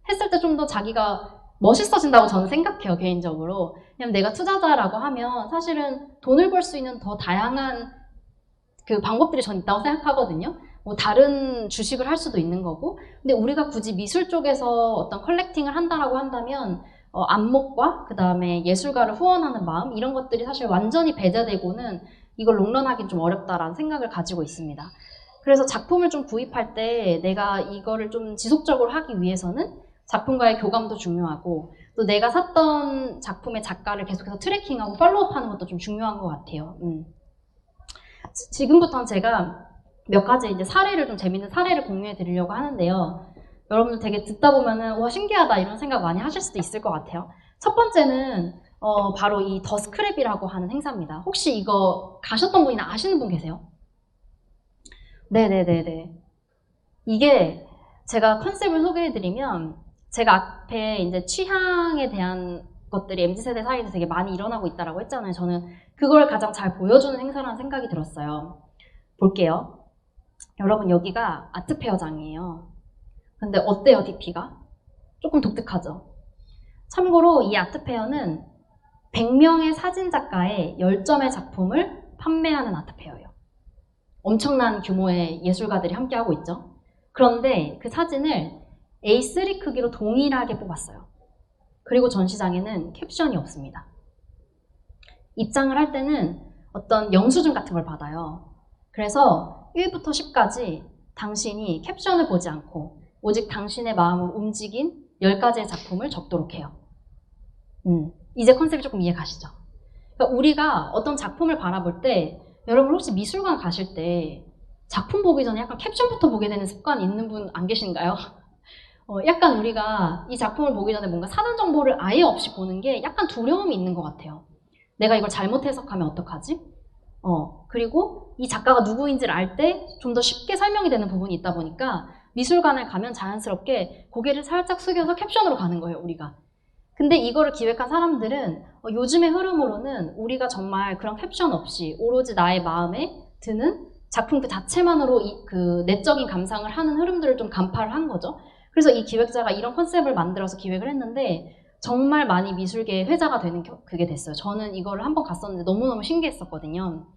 했을 때 좀 더 자기가 멋있어진다고 저는 생각해요, 개인적으로. 왜냐면 내가 투자자라고 하면 사실은 돈을 벌 수 있는 더 다양한 그 방법들이 전 있다고 생각하거든요. 뭐 다른 주식을 할 수도 있는 거고. 근데 우리가 굳이 미술 쪽에서 어떤 컬렉팅을 한다라고 한다면 안목과 그 다음에 예술가를 후원하는 마음 이런 것들이 사실 완전히 배제되고는 이걸 롱런하기는 좀 어렵다라는 생각을 가지고 있습니다. 그래서 작품을 좀 구입할 때 내가 이거를 좀 지속적으로 하기 위해서는 작품과의 교감도 중요하고 또 내가 샀던 작품의 작가를 계속해서 트래킹하고 팔로우업하는 것도 좀 중요한 것 같아요. 지금부터는 제가 몇 가지 이제 좀 재밌는 사례를 공유해 드리려고 하는데요. 여러분들 되게 듣다 보면은 와 신기하다 이런 생각 많이 하실 수도 있을 것 같아요. 첫 번째는 바로 이 더 스크랩이라고 하는 행사입니다. 혹시 이거 가셨던 분이나 아시는 분 계세요? 네네네네. 이게 제가 컨셉을 소개해드리면 제가 앞에 이제 취향에 대한 것들이 MZ세대 사이에서 되게 많이 일어나고 있다고 했잖아요. 저는 그걸 가장 잘 보여주는 행사라는 생각이 들었어요. 볼게요. 여러분 여기가 아트페어장이에요. 근데 어때요, DP가? 조금 독특하죠? 참고로 이 아트페어는 100명의 사진작가의 10점의 작품을 판매하는 아트페어예요. 엄청난 규모의 예술가들이 함께하고 있죠. 그런데 그 사진을 A3 크기로 동일하게 뽑았어요. 그리고 전시장에는 캡션이 없습니다. 입장을 할 때는 어떤 영수증 같은 걸 받아요. 그래서 1부터 10까지 당신이 캡션을 보지 않고 오직 당신의 마음을 움직인 10가지의 작품을 적도록 해요. 이제 컨셉이 조금 이해 가시죠? 그러니까 우리가 어떤 작품을 바라볼 때 여러분 혹시 미술관 가실 때 작품 보기 전에 약간 캡션부터 보게 되는 습관 있는 분 안 계신가요? 약간 우리가 이 작품을 보기 전에 뭔가 사전 정보를 아예 없이 보는 게 약간 두려움이 있는 것 같아요. 내가 이걸 잘못 해석하면 어떡하지? 그리고 이 작가가 누구인지를 알 때 좀 더 쉽게 설명이 되는 부분이 있다 보니까 미술관을 가면 자연스럽게 고개를 살짝 숙여서 캡션으로 가는 거예요, 우리가. 근데 이거를 기획한 사람들은 요즘의 흐름으로는 우리가 정말 그런 캡션 없이 오로지 나의 마음에 드는 작품 그 자체만으로 그 내적인 감상을 하는 흐름들을 좀 간파를 한 거죠. 그래서 이 기획자가 이런 컨셉을 만들어서 기획을 했는데 정말 많이 미술계의 회자가 되는 그게 됐어요. 저는 이거를 한번 갔었는데 너무너무 신기했었거든요.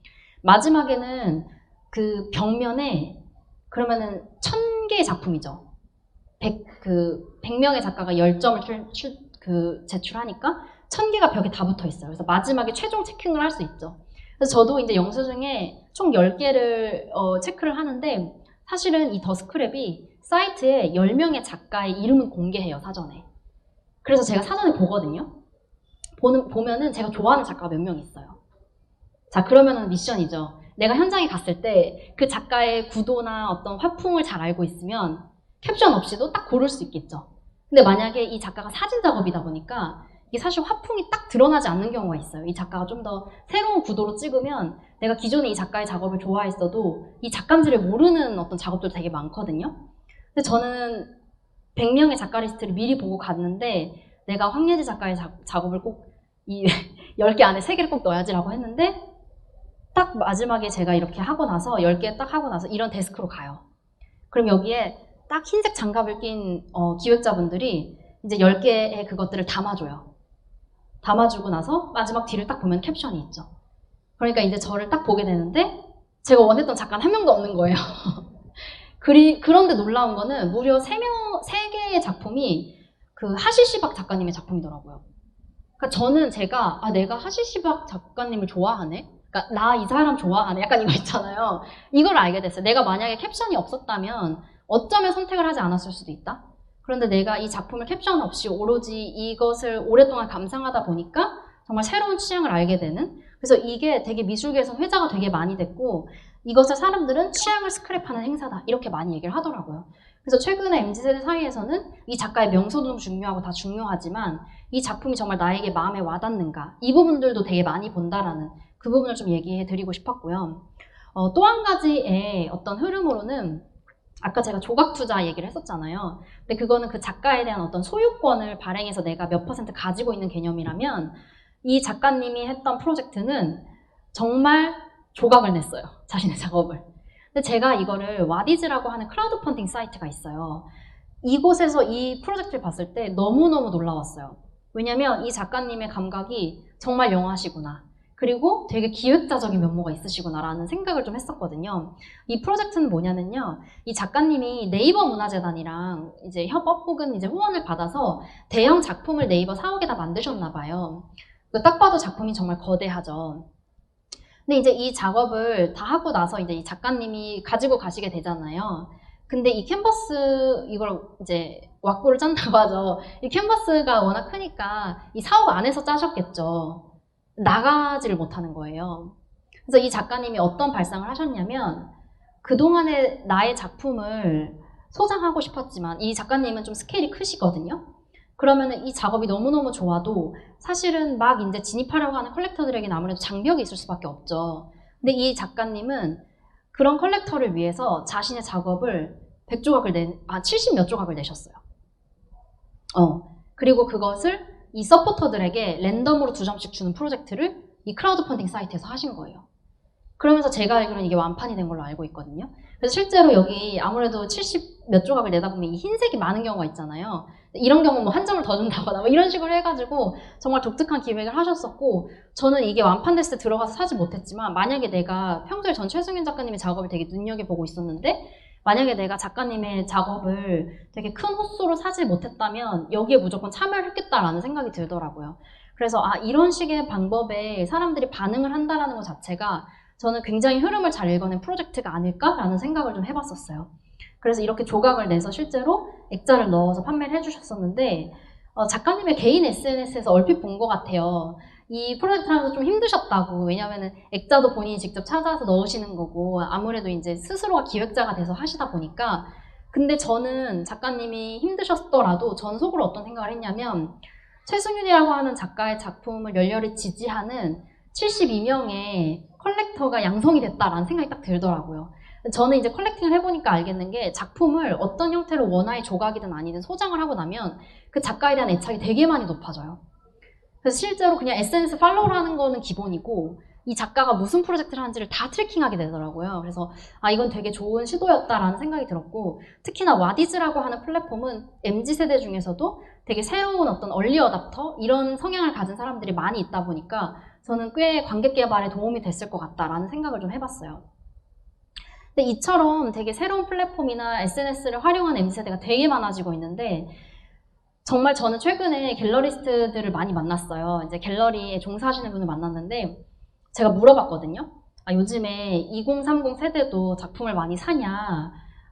마지막에는 그 벽면에 그러면은 1000개의 작품이죠. 100명의 작가가 10점을 제출하니까 1000개가 벽에 다 붙어 있어요. 그래서 마지막에 최종 체킹을 할 수 있죠. 그래서 저도 이제 영수증에 총 10개를 체크를 하는데 사실은 이 더 스크랩이 사이트에 10명의 작가의 이름은 공개해요, 사전에. 그래서 제가 사전에 보거든요. 보면은 제가 좋아하는 작가가 몇 명 있어요. 자, 그러면은 미션이죠. 내가 현장에 갔을 때 그 작가의 구도나 어떤 화풍을 잘 알고 있으면 캡션 없이도 딱 고를 수 있겠죠. 근데 만약에 이 작가가 사진 작업이다 보니까 이게 사실 화풍이 딱 드러나지 않는 경우가 있어요. 이 작가가 좀 더 새로운 구도로 찍으면 내가 기존에 이 작가의 작업을 좋아했어도 이 작가인지를 모르는 어떤 작업들도 되게 많거든요. 근데 저는 100명의 작가 리스트를 미리 보고 갔는데 내가 황예지 작가의 작업을 꼭 이 10개 안에 3개를 꼭 넣어야지라고 했는데 딱 마지막에 제가 이렇게 하고 나서 10개 딱 하고 나서 이런 데스크로 가요. 그럼 여기에 딱 흰색 장갑을 낀 기획자분들이 이제 10개의 그것들을 담아줘요. 담아주고 나서 마지막 뒤를 딱 보면 캡션이 있죠. 그러니까 이제 저를 딱 보게 되는데 제가 원했던 작가는 한 명도 없는 거예요. 그런데 놀라운 거는 무려 3개의 작품이 그 하시시박 작가님의 작품이더라고요. 그러니까 저는 내가 하시시박 작가님을 좋아하네? 그러니까 나 이 사람 좋아하네? 약간 이거 있잖아요. 이걸 알게 됐어요. 내가 만약에 캡션이 없었다면 어쩌면 선택을 하지 않았을 수도 있다? 그런데 내가 이 작품을 캡션 없이 오로지 이것을 오랫동안 감상하다 보니까 정말 새로운 취향을 알게 되는, 그래서 이게 되게 미술계에서 회자가 되게 많이 됐고 이것을 사람들은 취향을 스크랩하는 행사다 이렇게 많이 얘기를 하더라고요. 그래서 최근에 MZ세대 사이에서는 이 작가의 명소도 중요하고 다 중요하지만 이 작품이 정말 나에게 마음에 와닿는가, 이 부분들도 되게 많이 본다라는 그 부분을 좀 얘기해 드리고 싶었고요. 또 한 가지의 어떤 흐름으로는 아까 제가 조각투자 얘기를 했었잖아요. 근데 그거는 그 작가에 대한 어떤 소유권을 발행해서 내가 몇 % 가지고 있는 개념이라면 이 작가님이 했던 프로젝트는 정말 조각을 냈어요. 자신의 작업을. 근데 제가 이거를 와디즈라고 하는 크라우드 펀딩 사이트가 있어요. 이곳에서 이 프로젝트를 봤을 때 너무너무 놀라웠어요. 왜냐면 이 작가님의 감각이 정말 영하시구나. 그리고 되게 기획자적인 면모가 있으시구나라는 생각을 좀 했었거든요. 이 프로젝트는 뭐냐면요. 이 작가님이 네이버 문화재단이랑 이제 협업 혹은 이제 후원을 받아서 대형 작품을 네이버 사옥에다 만드셨나 봐요. 딱 봐도 작품이 정말 거대하죠. 근데 이제 이 작업을 다 하고 나서 이제 이 작가님이 가지고 가시게 되잖아요. 근데 이 캔버스, 이걸 이제 왁구를 짠다고 하죠. 이 캔버스가 워낙 크니까 이 사옥 안에서 짜셨겠죠. 나가지를 못하는 거예요. 그래서 이 작가님이 어떤 발상을 하셨냐면 그동안의 나의 작품을 소장하고 싶었지만 이 작가님은 좀 스케일이 크시거든요. 그러면은 이 작업이 너무너무 좋아도 사실은 막 이제 진입하려고 하는 컬렉터들에게는 아무래도 장벽이 있을 수밖에 없죠. 근데 이 작가님은 그런 컬렉터를 위해서 자신의 작업을 70 몇 조각을 내셨어요. 그리고 그것을 이 서포터들에게 랜덤으로 2점씩 주는 프로젝트를 이 크라우드 펀딩 사이트에서 하신 거예요. 그러면서 제가 알기로는 이게 완판이 된 걸로 알고 있거든요. 그래서 실제로 여기 아무래도 70 몇 조각을 내다 보면 이 흰색이 많은 경우가 있잖아요. 이런 경우 뭐 한 점을 더 준다거나 뭐 이런 식으로 해가지고 정말 독특한 기획을 하셨었고, 저는 이게 완판됐을 때 들어가서 사지 못했지만 만약에 내가 평소에 전 최승윤 작가님의 작업을 되게 눈여겨보고 있었는데 만약에 내가 작가님의 작업을 되게 큰 호수로 사지 못했다면 여기에 무조건 참여를 했겠다라는 생각이 들더라고요. 그래서 이런 식의 방법에 사람들이 반응을 한다는 것 자체가 저는 굉장히 흐름을 잘 읽어낸 프로젝트가 아닐까라는 생각을 좀 해봤었어요. 그래서 이렇게 조각을 내서 실제로 액자를 넣어서 판매를 해주셨었는데 작가님의 개인 SNS에서 얼핏 본 것 같아요. 이 프로젝트 하면서 좀 힘드셨다고. 왜냐면은 액자도 본인이 직접 찾아서 넣으시는 거고 아무래도 이제 스스로가 기획자가 돼서 하시다 보니까. 근데 저는 작가님이 힘드셨더라도 전 속으로 어떤 생각을 했냐면 최승윤이라고 하는 작가의 작품을 열렬히 지지하는 72명의 컬렉터가 양성이 됐다라는 생각이 딱 들더라고요. 저는 이제 컬렉팅을 해보니까 알겠는 게 작품을 어떤 형태로 원화의 조각이든 아니든 소장을 하고 나면 그 작가에 대한 애착이 되게 많이 높아져요. 그래서 실제로 그냥 SNS 팔로우를 하는 거는 기본이고 이 작가가 무슨 프로젝트를 하는지를 다 트래킹하게 되더라고요. 그래서 이건 되게 좋은 시도였다라는 생각이 들었고, 특히나 와디즈라고 하는 플랫폼은 MZ세대 중에서도 되게 새로운 어떤 얼리 어답터 이런 성향을 가진 사람들이 많이 있다 보니까 저는 꽤 관객 개발에 도움이 됐을 것 같다라는 생각을 좀 해봤어요. 근데 이처럼 되게 새로운 플랫폼이나 SNS를 활용한 MZ세대가 되게 많아지고 있는데 정말 저는 최근에 갤러리스트들을 많이 만났어요. 이제 갤러리에 종사하시는 분을 만났는데 제가 물어봤거든요. 요즘에 2030 세대도 작품을 많이 사냐?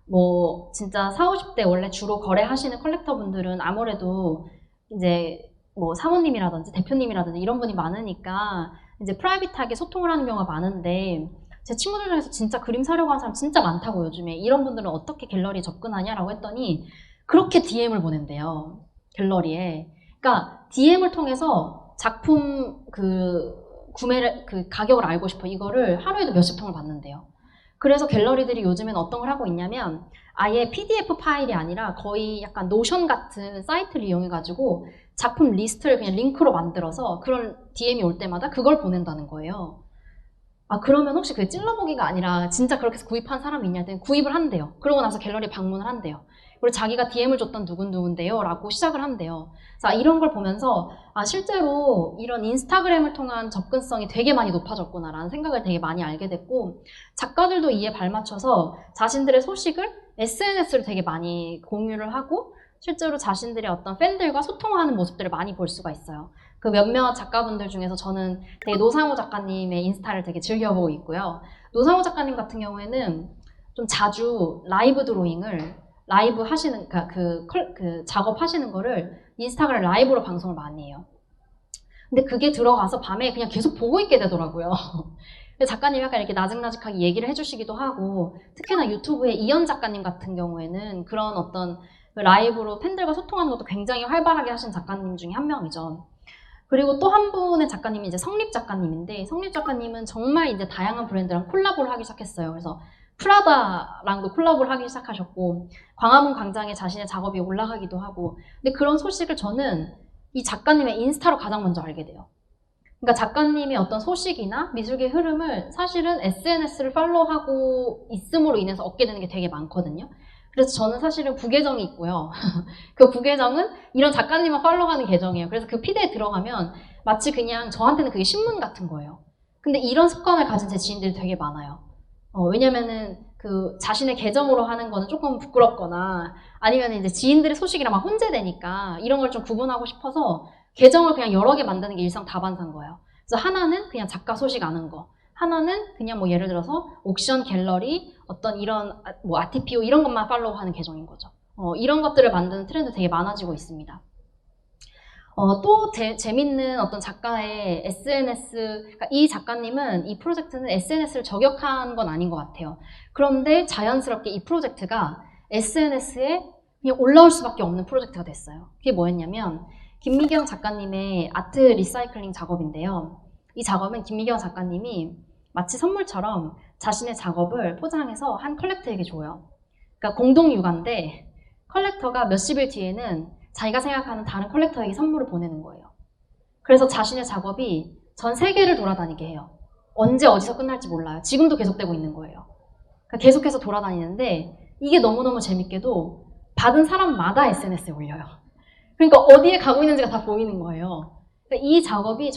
뭐 진짜 40, 50대 원래 주로 거래하시는 컬렉터분들은 아무래도 이제 뭐 사모님이라든지 대표님이라든지 이런 분이 많으니까 이제 프라이빗하게 소통을 하는 경우가 많은데 제 친구들 중에서 진짜 그림 사려고 하는 사람 진짜 많다고 요즘에. 이런 분들은 어떻게 갤러리에 접근하냐라고 했더니 그렇게 DM을 보낸대요. 갤러리에. 그러니까 DM을 통해서 작품 구매를 가격을 알고 싶어. 이거를 하루에도 몇십 통을 받는데요. 그래서 갤러리들이 요즘엔 어떤 걸 하고 있냐면 아예 PDF 파일이 아니라 거의 약간 노션 같은 사이트를 이용해가지고 작품 리스트를 그냥 링크로 만들어서 그런 DM이 올 때마다 그걸 보낸다는 거예요. 그러면 혹시 그게 찔러보기가 아니라 진짜 그렇게 해서 구입한 사람이 있냐 했더니 구입을 한대요. 그러고 나서 갤러리 방문을 한대요. 그리고 자기가 DM을 줬던 누군데요? 라고 시작을 한대요. 자, 이런 걸 보면서 실제로 이런 인스타그램을 통한 접근성이 되게 많이 높아졌구나라는 생각을 되게 많이 알게 됐고, 작가들도 이에 발맞춰서 자신들의 소식을 SNS를 되게 많이 공유를 하고 실제로 자신들의 어떤 팬들과 소통하는 모습들을 많이 볼 수가 있어요. 그 몇몇 작가분들 중에서 저는 되게 노상호 작가님의 인스타를 되게 즐겨보고 있고요. 노상호 작가님 같은 경우에는 좀 자주 라이브 드로잉을 라이브 하시는, 그 작업하시는 거를 인스타그램 라이브로 방송을 많이 해요. 근데 그게 들어가서 밤에 그냥 계속 보고 있게 되더라고요. 작가님이 약간 이렇게 나직나직하게 얘기를 해주시기도 하고, 특히나 유튜브의 이현 작가님 같은 경우에는 그런 어떤 라이브로 팬들과 소통하는 것도 굉장히 활발하게 하신 작가님 중에 한 명이죠. 그리고 또 한 분의 작가님이 이제 성립 작가님인데, 성립 작가님은 정말 이제 다양한 브랜드랑 콜라보를 하기 시작했어요. 그래서 프라다랑도 콜라보를 하기 시작하셨고, 광화문 광장에 자신의 작업이 올라가기도 하고, 근데 그런 소식을 저는 이 작가님의 인스타로 가장 먼저 알게 돼요. 그러니까 작가님의 어떤 소식이나 미술계 흐름을 사실은 SNS를 팔로우하고 있음으로 인해서 얻게 되는 게 되게 많거든요. 그래서 저는 사실은 부계정이 있고요. 그 부계정은 이런 작가님만 팔로우하는 계정이에요. 그래서 그 피드에 들어가면 마치 그냥 저한테는 그게 신문 같은 거예요. 근데 이런 습관을 가진 제 지인들이 되게 많아요. 왜냐면은 그 자신의 계정으로 하는 거는 조금 부끄럽거나 아니면 이제 지인들의 소식이랑 막 혼재되니까 이런 걸 좀 구분하고 싶어서 계정을 그냥 여러 개 만드는 게 일상 다반사인 거예요. 그래서 하나는 그냥 작가 소식 아는 거, 하나는 그냥 뭐 예를 들어서 옥션 갤러리, 어떤 이런 뭐 아티피오 이런 것만 팔로우하는 계정인 거죠. 이런 것들을 만드는 트렌드 되게 많아지고 있습니다. 또 재밌는 어떤 작가의 SNS, 그러니까 이 작가님은 이 프로젝트는 SNS를 저격한 건 아닌 것 같아요. 그런데 자연스럽게 이 프로젝트가 SNS에 그냥 올라올 수밖에 없는 프로젝트가 됐어요. 그게 뭐였냐면 김미경 작가님의 아트 리사이클링 작업인데요. 이 작업은 김미경 작가님이 마치 선물처럼 자신의 작업을 포장해서 한 컬렉터에게 줘요. 그러니까 공동 육아인데 컬렉터가 몇십 일 뒤에는 자기가 생각하는 다른 컬렉터에게 선물을 보내는 거예요. 그래서 자신의 작업이 전 세계를 돌아다니게 해요. 언제 어디서 끝날지 몰라요. 지금도 계속되고 있는 거예요. 그러니까 계속해서 돌아다니는데 이게 너무너무 재밌게도 받은 사람마다 SNS에 올려요. 그러니까 어디에 가고 있는지가 다 보이는 거예요. 그러니까 이 작업이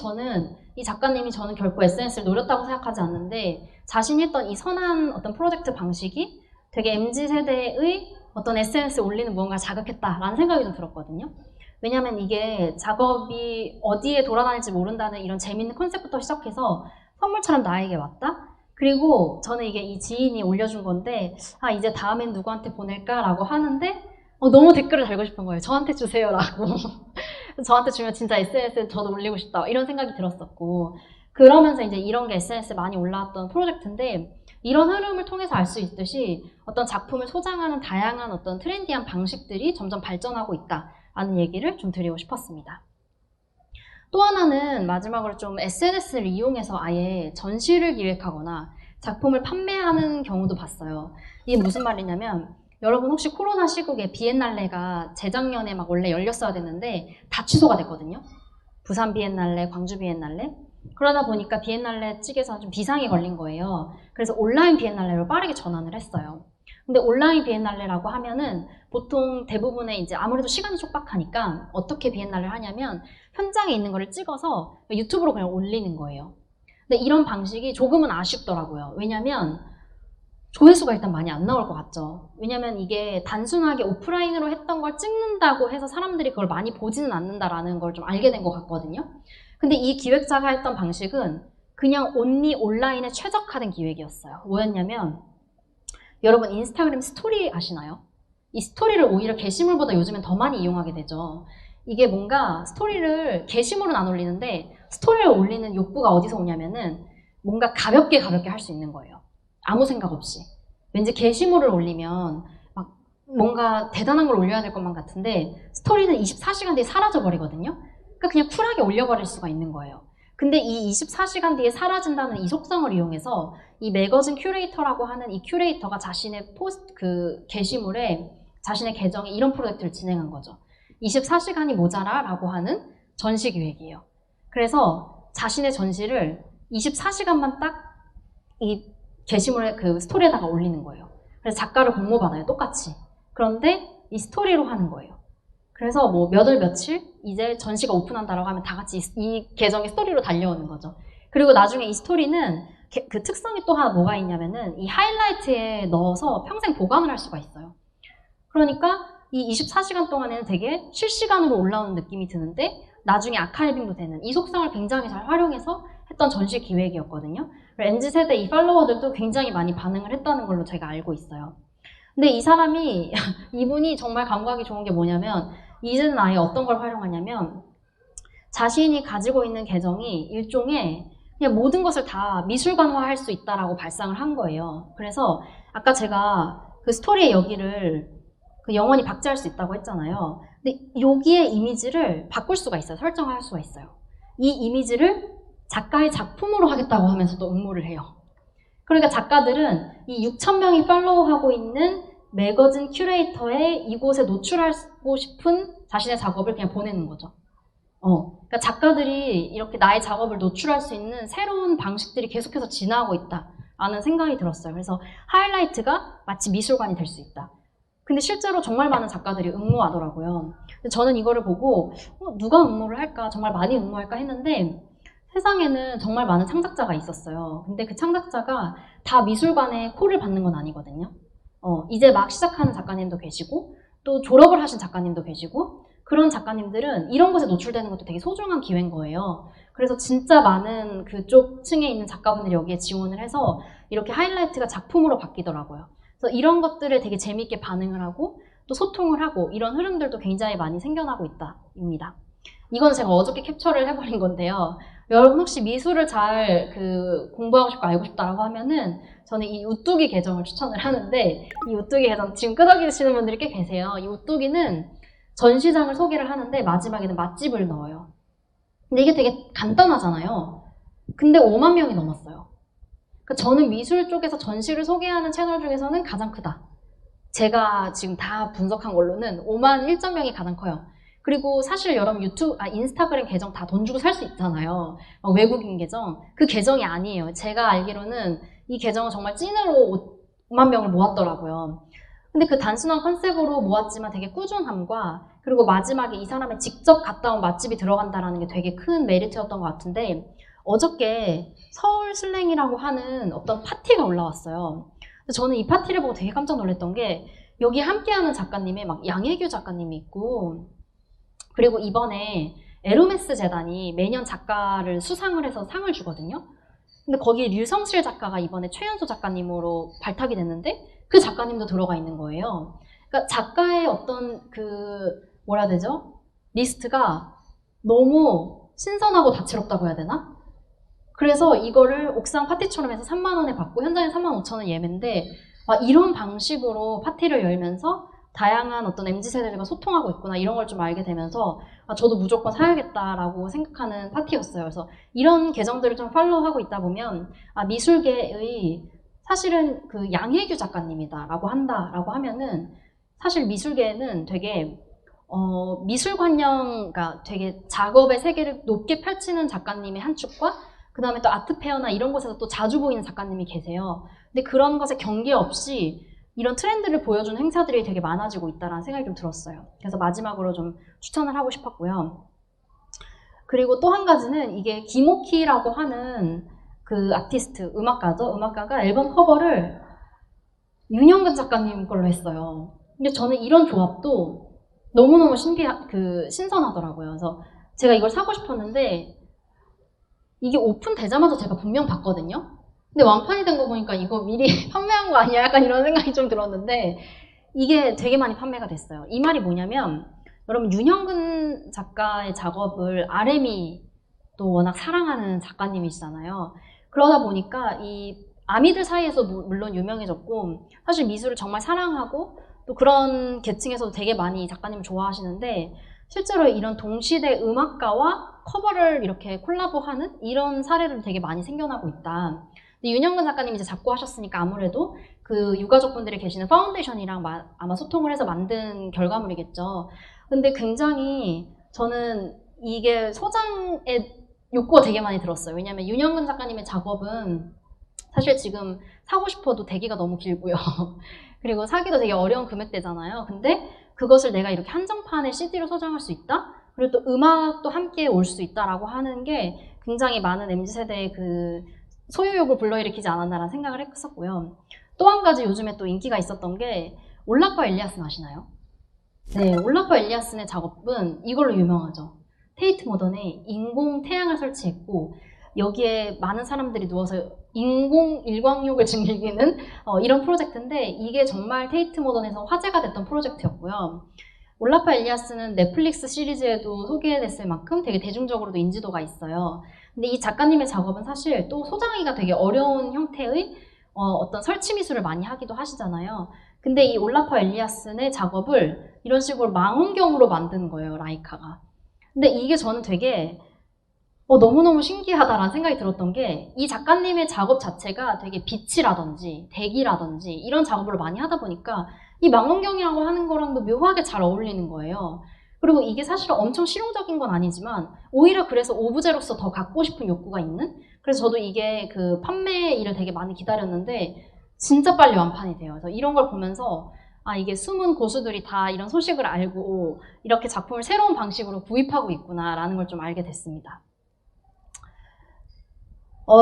이 작가님이 저는 결코 SNS를 노렸다고 생각하지 않는데 자신이 했던 이 선한 어떤 프로젝트 방식이 되게 MZ세대의 어떤 SNS에 올리는 무언가를 자극했다라는 생각이 좀 들었거든요. 왜냐면 이게 작업이 어디에 돌아다닐지 모른다는 이런 재밌는 컨셉부터 시작해서 선물처럼 나에게 왔다? 그리고 저는 이게 이 지인이 올려준 건데 이제 다음엔 누구한테 보낼까라고 하는데 너무 댓글을 달고 싶은 거예요. 저한테 주세요라고. 저한테 주면 진짜 SNS에 저도 올리고 싶다 이런 생각이 들었었고 그러면서 이제 이런 게 SNS에 많이 올라왔던 프로젝트인데 이런 흐름을 통해서 알 수 있듯이 어떤 작품을 소장하는 다양한 어떤 트렌디한 방식들이 점점 발전하고 있다라는 얘기를 좀 드리고 싶었습니다. 또 하나는 마지막으로 좀 SNS를 이용해서 아예 전시를 기획하거나 작품을 판매하는 경우도 봤어요. 이게 무슨 말이냐면 여러분 혹시 코로나 시국에 비엔날레가 재작년에 막 원래 열렸어야 됐는데 다 취소가 됐거든요. 부산 비엔날레, 광주 비엔날레. 그러다 보니까 비엔날레 측에서는 좀 비상이 걸린 거예요. 그래서 온라인 비엔날레로 빠르게 전환을 했어요. 근데 온라인 비엔날레라고 하면은 보통 대부분의 이제 아무래도 시간이 촉박하니까 어떻게 비엔날레를 하냐면 현장에 있는 거를 찍어서 유튜브로 그냥 올리는 거예요. 근데 이런 방식이 조금은 아쉽더라고요. 왜냐면 조회수가 일단 많이 안 나올 것 같죠. 왜냐면 이게 단순하게 오프라인으로 했던 걸 찍는다고 해서 사람들이 그걸 많이 보지는 않는다라는 걸 좀 알게 된 것 같거든요. 근데 이 기획자가 했던 방식은 그냥 온리 온라인에 최적화된 기획이었어요. 뭐였냐면 여러분 인스타그램 스토리 아시나요? 이 스토리를 오히려 게시물보다 요즘엔 더 많이 이용하게 되죠. 이게 뭔가 스토리를 게시물은 안 올리는데 스토리를 올리는 욕구가 어디서 오냐면은 뭔가 가볍게 할 수 있는 거예요. 아무 생각 없이. 왠지 게시물을 올리면 막 뭔가 대단한 걸 올려야 될 것만 같은데 스토리는 24시간 뒤에 사라져버리거든요. 그러니까 그냥 쿨하게 올려버릴 수가 있는 거예요. 근데 이 24시간 뒤에 사라진다는 이 속성을 이용해서 이 매거진 큐레이터라고 하는 이 큐레이터가 자신의 게시물에 자신의 계정에 이런 프로젝트를 진행한 거죠. 24시간이 모자라라고 하는 전시 기획이에요. 그래서 자신의 전시를 24시간만 딱 이 게시물에 그 스토리에다가 올리는 거예요. 그래서 작가를 공모받아요. 똑같이. 그런데 이 스토리로 하는 거예요. 그래서 뭐 몇 월 며칠 이제 전시가 오픈한다라고 하면 다 같이 이 계정에 스토리로 달려오는 거죠. 그리고 나중에 이 스토리는 그 특성이 또 하나 뭐가 있냐면은 이 하이라이트에 넣어서 평생 보관을 할 수가 있어요. 그러니까 이 24시간 동안에는 되게 실시간으로 올라오는 느낌이 드는데 나중에 아카이빙도 되는 이 속성을 굉장히 잘 활용해서 했던 전시 기획이었거든요. MZ세대 이 팔로워들도 굉장히 많이 반응을 했다는 걸로 제가 알고 있어요. 근데 이 사람이 이분이 정말 감각이 좋은 게 뭐냐면 이제는 아예 어떤 걸 활용하냐면 자신이 가지고 있는 계정이 일종의 그냥 모든 것을 다 미술관화할 수 있다라고 발상을 한 거예요. 그래서 아까 제가 그 스토리의 여기를 그 영원히 박제할 수 있다고 했잖아요. 근데 여기의 이미지를 바꿀 수가 있어요. 설정할 수가 있어요. 이 이미지를 작가의 작품으로 하겠다고 하면서도 응모를 해요. 그러니까 작가들은 이 6,000명이 팔로우하고 있는 매거진 큐레이터에 이곳에 노출하고 싶은 자신의 작업을 그냥 보내는 거죠. 그러니까 작가들이 이렇게 나의 작업을 노출할 수 있는 새로운 방식들이 계속해서 진화하고 있다라는 생각이 들었어요. 그래서 하이라이트가 마치 미술관이 될 수 있다. 근데 실제로 정말 많은 작가들이 응모하더라고요. 근데 저는 이거를 보고 누가 응모를 할까? 정말 많이 응모할까 했는데 세상에는 정말 많은 창작자가 있었어요. 근데 그 창작자가 다 미술관에 콜을 받는 건 아니거든요. 이제 막 시작하는 작가님도 계시고 또 졸업을 하신 작가님도 계시고 그런 작가님들은 이런 것에 노출되는 것도 되게 소중한 기회인 거예요. 그래서 진짜 많은 그쪽 층에 있는 작가분들이 여기에 지원을 해서 이렇게 하이라이트가 작품으로 바뀌더라고요. 그래서 이런 것들을 되게 재미있게 반응을 하고 또 소통을 하고 이런 흐름들도 굉장히 많이 생겨나고 있다입니다. 이건 제가 어저께 캡처를 해버린 건데요. 여러분 혹시 미술을 잘 공부하고 싶고 알고 싶다라고 하면은 저는 이 우뚜기 계정을 추천을 하는데, 이 우뚜기 계정 지금 끄덕이시는 분들이 꽤 계세요. 이 우뚜기는 전시장을 소개를 하는데 마지막에는 맛집을 넣어요. 근데 이게 되게 간단하잖아요. 근데 5만 명이 넘었어요. 그러니까 저는 미술 쪽에서 전시를 소개하는 채널 중에서는 가장 크다. 제가 지금 다 분석한 걸로는 5만 1.0이 가장 커요. 그리고 사실 여러분 인스타그램 계정 다 돈 주고 살 수 있잖아요. 외국인 계정. 그 계정이 아니에요. 제가 알기로는 이 계정은 정말 찐으로 5만 명을 모았더라고요. 근데 그 단순한 컨셉으로 모았지만 되게 꾸준함과, 그리고 마지막에 이 사람의 직접 갔다 온 맛집이 들어간다는 게 되게 큰 메리트였던 것 같은데, 어저께 서울 슬랭이라고 하는 어떤 파티가 올라왔어요. 저는 이 파티를 보고 되게 깜짝 놀랐던 게, 여기 함께하는 작가님이 막 양혜규 작가님이 있고, 그리고 이번에 에르메스 재단이 매년 작가를 수상을 해서 상을 주거든요. 근데 거기에 류성실 작가가 이번에 최연소 작가님으로 발탁이 됐는데, 그 작가님도 들어가 있는 거예요. 그러니까 작가의 어떤 뭐라 해야 되죠? 리스트가 너무 신선하고 다채롭다고 해야 되나? 그래서 이거를 옥상 파티처럼 해서 3만 원에 받고 현장에 3만 5천 원 예매인데, 이런 방식으로 파티를 열면서 다양한 어떤 MZ세대들과 소통하고 있구나, 이런 걸 좀 알게 되면서 저도 무조건 사야겠다라고 생각하는 파티였어요. 그래서 이런 계정들을 좀 팔로우하고 있다 보면 미술계의 사실은 양혜규 작가님이다라고 한다라고 하면은, 사실 미술계에는 되게 미술관념, 그러니까 되게 작업의 세계를 높게 펼치는 작가님의 한 축과, 그 다음에 또 아트페어나 이런 곳에서 또 자주 보이는 작가님이 계세요. 근데 그런 것에 경계 없이 이런 트렌드를 보여주는 행사들이 되게 많아지고 있다는 생각이 좀 들었어요. 그래서 마지막으로 좀 추천을 하고 싶었고요. 그리고 또 한 가지는, 이게 김오키라고 하는 아티스트, 음악가가 앨범 커버를 윤영근 작가님 걸로 했어요. 근데 저는 이런 조합도 너무너무 신선하더라고요. 그래서 제가 이걸 사고 싶었는데, 이게 오픈되자마자 제가 분명 봤거든요. 근데 완판이 된 거 보니까 이거 미리 판매한 거 아니야? 약간 이런 생각이 좀 들었는데, 이게 되게 많이 판매가 됐어요. 이 말이 뭐냐면, 여러분 윤영근 작가의 작업을 RM이 또 워낙 사랑하는 작가님이시잖아요. 그러다 보니까 이 아미들 사이에서 물론 유명해졌고, 사실 미술을 정말 사랑하고 또 그런 계층에서도 되게 많이 작가님을 좋아하시는데, 실제로 이런 동시대 음악가와 커버를 이렇게 콜라보하는 이런 사례를 되게 많이 생겨나고 있다. 윤영근 작가님이 이제 작고하셨으니까 아무래도 유가족분들이 계시는 파운데이션이랑 아마 소통을 해서 만든 결과물이겠죠. 근데 굉장히 저는 이게 소장의 욕구가 되게 많이 들었어요. 왜냐면 윤영근 작가님의 작업은 사실 지금 사고 싶어도 대기가 너무 길고요. 그리고 사기도 되게 어려운 금액대잖아요. 근데 그것을 내가 이렇게 한정판의 CD로 소장할 수 있다? 그리고 또 음악도 함께 올 수 있다라고 하는 게 굉장히 많은 MZ세대의 소유욕을 불러일으키지 않았나라는 생각을 했었고요. 또 한 가지 요즘에 또 인기가 있었던 게, 올라퍼 엘리아슨 아시나요? 네, 올라퍼 엘리아슨의 작업은 이걸로 유명하죠. 테이트 모던에 인공 태양을 설치했고, 여기에 많은 사람들이 누워서 인공 일광욕을 즐기는 이런 프로젝트인데, 이게 정말 테이트 모던에서 화제가 됐던 프로젝트였고요. 올라퍼 엘리아스는 넷플릭스 시리즈에도 소개됐을 만큼 되게 대중적으로도 인지도가 있어요. 근데 이 작가님의 작업은 사실 또 소장하기가 되게 어려운 형태의 어떤 설치 미술을 많이 하기도 하시잖아요. 근데 이 올라퍼 엘리아슨의 작업을 이런 식으로 망원경으로 만든 거예요, 라이카가. 근데 이게 저는 되게 너무너무 신기하다라는 생각이 들었던 게, 이 작가님의 작업 자체가 되게 빛이라든지 대기라든지 이런 작업을 많이 하다 보니까 이 망원경이라고 하는 거랑도 묘하게 잘 어울리는 거예요. 그리고 이게 사실 엄청 실용적인 건 아니지만 오히려 그래서 오브제로서 더 갖고 싶은 욕구가 있는, 그래서 저도 이게 판매일을 되게 많이 기다렸는데 진짜 빨리 완판이 돼요. 그래서 이런 걸 보면서 이게 숨은 고수들이 다 이런 소식을 알고 이렇게 작품을 새로운 방식으로 구입하고 있구나라는 걸 좀 알게 됐습니다.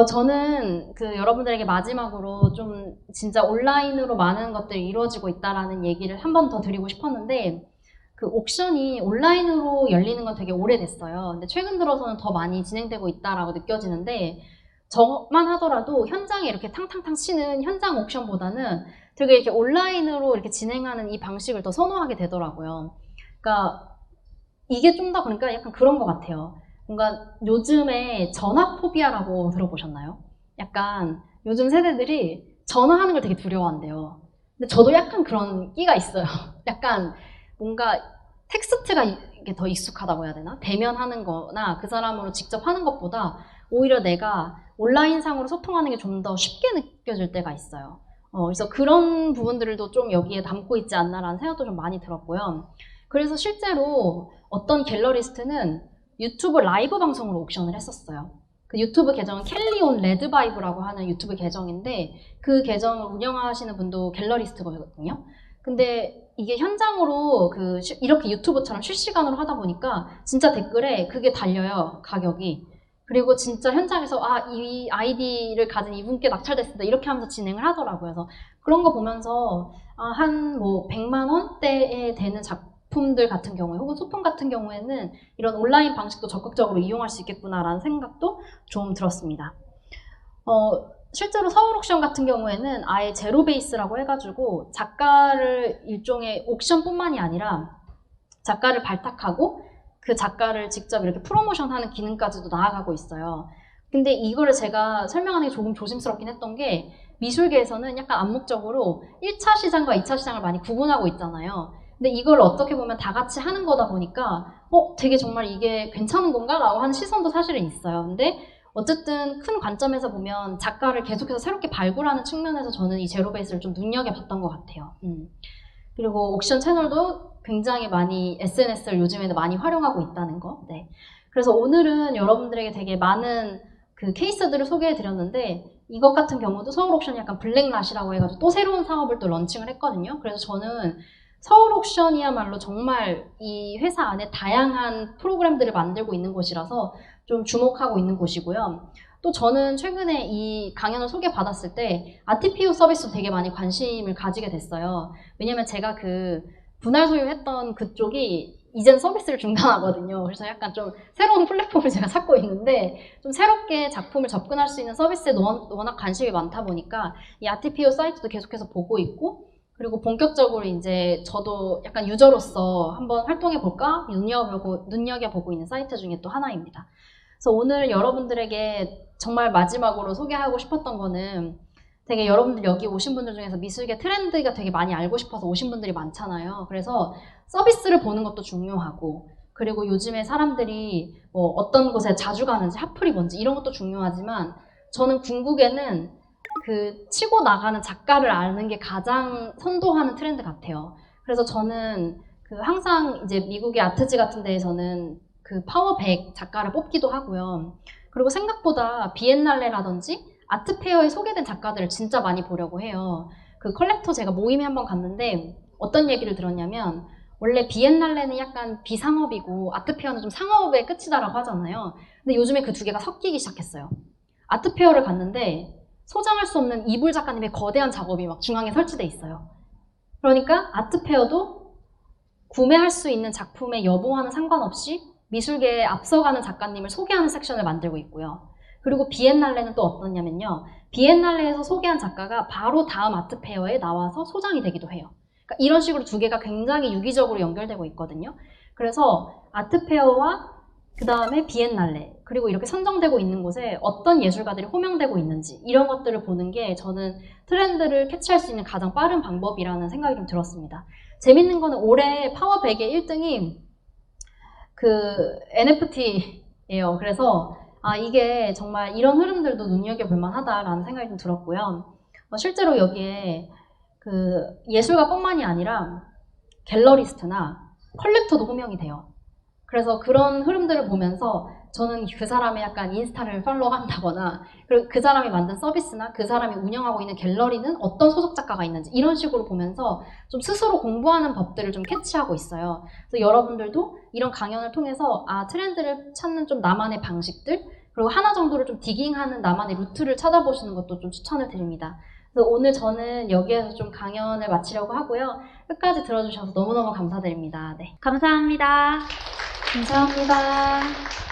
저는 여러분들에게 마지막으로 좀 진짜 온라인으로 많은 것들이 이루어지고 있다라는 얘기를 한 번 더 드리고 싶었는데, 옥션이 온라인으로 열리는 건 되게 오래됐어요. 근데 최근 들어서는 더 많이 진행되고 있다라고 느껴지는데, 저만 하더라도 현장에 이렇게 탕탕탕 치는 현장 옥션보다는 되게 이렇게 온라인으로 이렇게 진행하는 이 방식을 더 선호하게 되더라고요. 그러니까 이게 좀 더, 그러니까 약간 그런 것 같아요. 뭔가 요즘에 전화 포비아라고 들어보셨나요? 약간 요즘 세대들이 전화하는 걸 되게 두려워한대요. 근데 저도 약간 그런 끼가 있어요. 약간 뭔가 텍스트가 이게 더 익숙하다고 해야 되나? 대면하는 거나 그 사람으로 직접 하는 것보다 오히려 내가 온라인상으로 소통하는 게 좀 더 쉽게 느껴질 때가 있어요. 그래서 그런 부분들도 좀 여기에 담고 있지 않나라는 생각도 좀 많이 들었고요. 그래서 실제로 어떤 갤러리스트는 유튜브 라이브 방송으로 옥션을 했었어요. 그 유튜브 계정은 켈리온 레드바이브라고 하는 유튜브 계정인데 그 계정을 운영하시는 분도 갤러리스트거든요. 근데 이게 현장으로 이렇게 유튜브처럼 실시간으로 하다 보니까 진짜 댓글에 그게 달려요, 가격이. 그리고 진짜 현장에서 이 아이디를 가진 이분께 낙찰됐습니다. 이렇게 하면서 진행을 하더라고요. 그래서 그런 거 보면서 한 뭐 100만 원대에 되는 작품들 같은 경우에 혹은 소품 같은 경우에는 이런 온라인 방식도 적극적으로 이용할 수 있겠구나라는 생각도 좀 들었습니다. 실제로 서울 옥션 같은 경우에는 아예 제로 베이스라고 해가지고 작가를 일종의 옥션뿐만이 아니라 작가를 발탁하고 그 작가를 직접 이렇게 프로모션하는 기능까지도 나아가고 있어요. 근데 이거를 제가 설명하는 게 조금 조심스럽긴 했던 게 미술계에서는 약간 암묵적으로 1차 시장과 2차 시장을 많이 구분하고 있잖아요. 근데 이걸 어떻게 보면 다 같이 하는 거다 보니까 되게 정말 이게 괜찮은 건가? 라고 하는 시선도 사실은 있어요. 근데 어쨌든 큰 관점에서 보면 작가를 계속해서 새롭게 발굴하는 측면에서 저는 이 제로베이스를 좀 눈여겨봤던 것 같아요. 그리고 옥션 채널도 굉장히 많이 SNS를 요즘에는 많이 활용하고 있다는 거. 네. 그래서 오늘은 여러분들에게 되게 많은 그 케이스들을 소개해드렸는데 이것 같은 경우도 서울 옥션이 약간 블랙낫이라고 해가지고 또 새로운 사업을 또 런칭을 했거든요. 그래서 저는 서울 옥션이야말로 정말 이 회사 안에 다양한 프로그램들을 만들고 있는 곳이라서 좀 주목하고 있는 곳이고요. 또 저는 최근에 이 강연을 소개받았을 때 아티피오 서비스도 되게 많이 관심을 가지게 됐어요. 왜냐면 제가 그 분할 소유했던 그쪽이 이젠 서비스를 중단하거든요. 그래서 약간 좀 새로운 플랫폼을 제가 찾고 있는데 좀 새롭게 작품을 접근할 수 있는 서비스에 워낙 관심이 많다 보니까 이 아티피오 사이트도 계속해서 보고 있고 그리고 본격적으로 이제 저도 약간 유저로서 한번 활동해볼까 눈여겨보고 있는 사이트 중에 또 하나입니다. 그래서 오늘 여러분들에게 정말 마지막으로 소개하고 싶었던 거는 되게 여러분들 여기 오신 분들 중에서 미술계 트렌드가 되게 많이 알고 싶어서 오신 분들이 많잖아요. 그래서 서비스를 보는 것도 중요하고 그리고 요즘에 사람들이 뭐 어떤 곳에 자주 가는지 핫플이 뭔지 이런 것도 중요하지만 저는 궁극에는 그 치고 나가는 작가를 아는 게 가장 선도하는 트렌드 같아요. 그래서 저는 그 항상 이제 미국의 아트지 같은 데에서는 그 파워 100 작가를 뽑기도 하고요. 그리고 생각보다 비엔날레라든지 아트페어에 소개된 작가들을 진짜 많이 보려고 해요. 그 컬렉터 제가 모임에 한번 갔는데 어떤 얘기를 들었냐면 원래 비엔날레는 약간 비상업이고 아트페어는 좀 상업의 끝이다라고 하잖아요. 근데 요즘에 그 두 개가 섞이기 시작했어요. 아트페어를 갔는데 소장할 수 없는 이불 작가님의 거대한 작업이 막 중앙에 설치돼 있어요. 그러니까 아트페어도 구매할 수 있는 작품의 여부와는 상관없이 미술계에 앞서가는 작가님을 소개하는 섹션을 만들고 있고요. 그리고 비엔날레는 또 어떠냐면요. 비엔날레에서 소개한 작가가 바로 다음 아트페어에 나와서 소장이 되기도 해요. 그러니까 이런 식으로 두 개가 굉장히 유기적으로 연결되고 있거든요. 그래서 아트페어와 그 다음에 비엔날레 그리고 이렇게 선정되고 있는 곳에 어떤 예술가들이 호명되고 있는지 이런 것들을 보는 게 저는 트렌드를 캐치할 수 있는 가장 빠른 방법이라는 생각이 좀 들었습니다. 재밌는 거는 올해 파워 100의 1등이 그 NFT예요. 그래서 이게 정말 이런 흐름들도 눈여겨볼 만하다라는 생각이 좀 들었고요. 실제로 여기에 그 예술가뿐만이 아니라 갤러리스트나 컬렉터도 호명이 돼요. 그래서 그런 흐름들을 보면서 저는 그 사람의 약간 인스타를 팔로우한다거나 그리고 그 사람이 만든 서비스나 그 사람이 운영하고 있는 갤러리는 어떤 소속 작가가 있는지 이런 식으로 보면서 좀 스스로 공부하는 법들을 좀 캐치하고 있어요. 그래서 여러분들도 이런 강연을 통해서 트렌드를 찾는 좀 나만의 방식들 그리고 하나 정도를 좀 디깅하는 나만의 루트를 찾아보시는 것도 좀 추천을 드립니다. 그래서 오늘 저는 여기에서 좀 강연을 마치려고 하고요. 끝까지 들어주셔서 너무너무 감사드립니다. 네. 감사합니다. 감사합니다.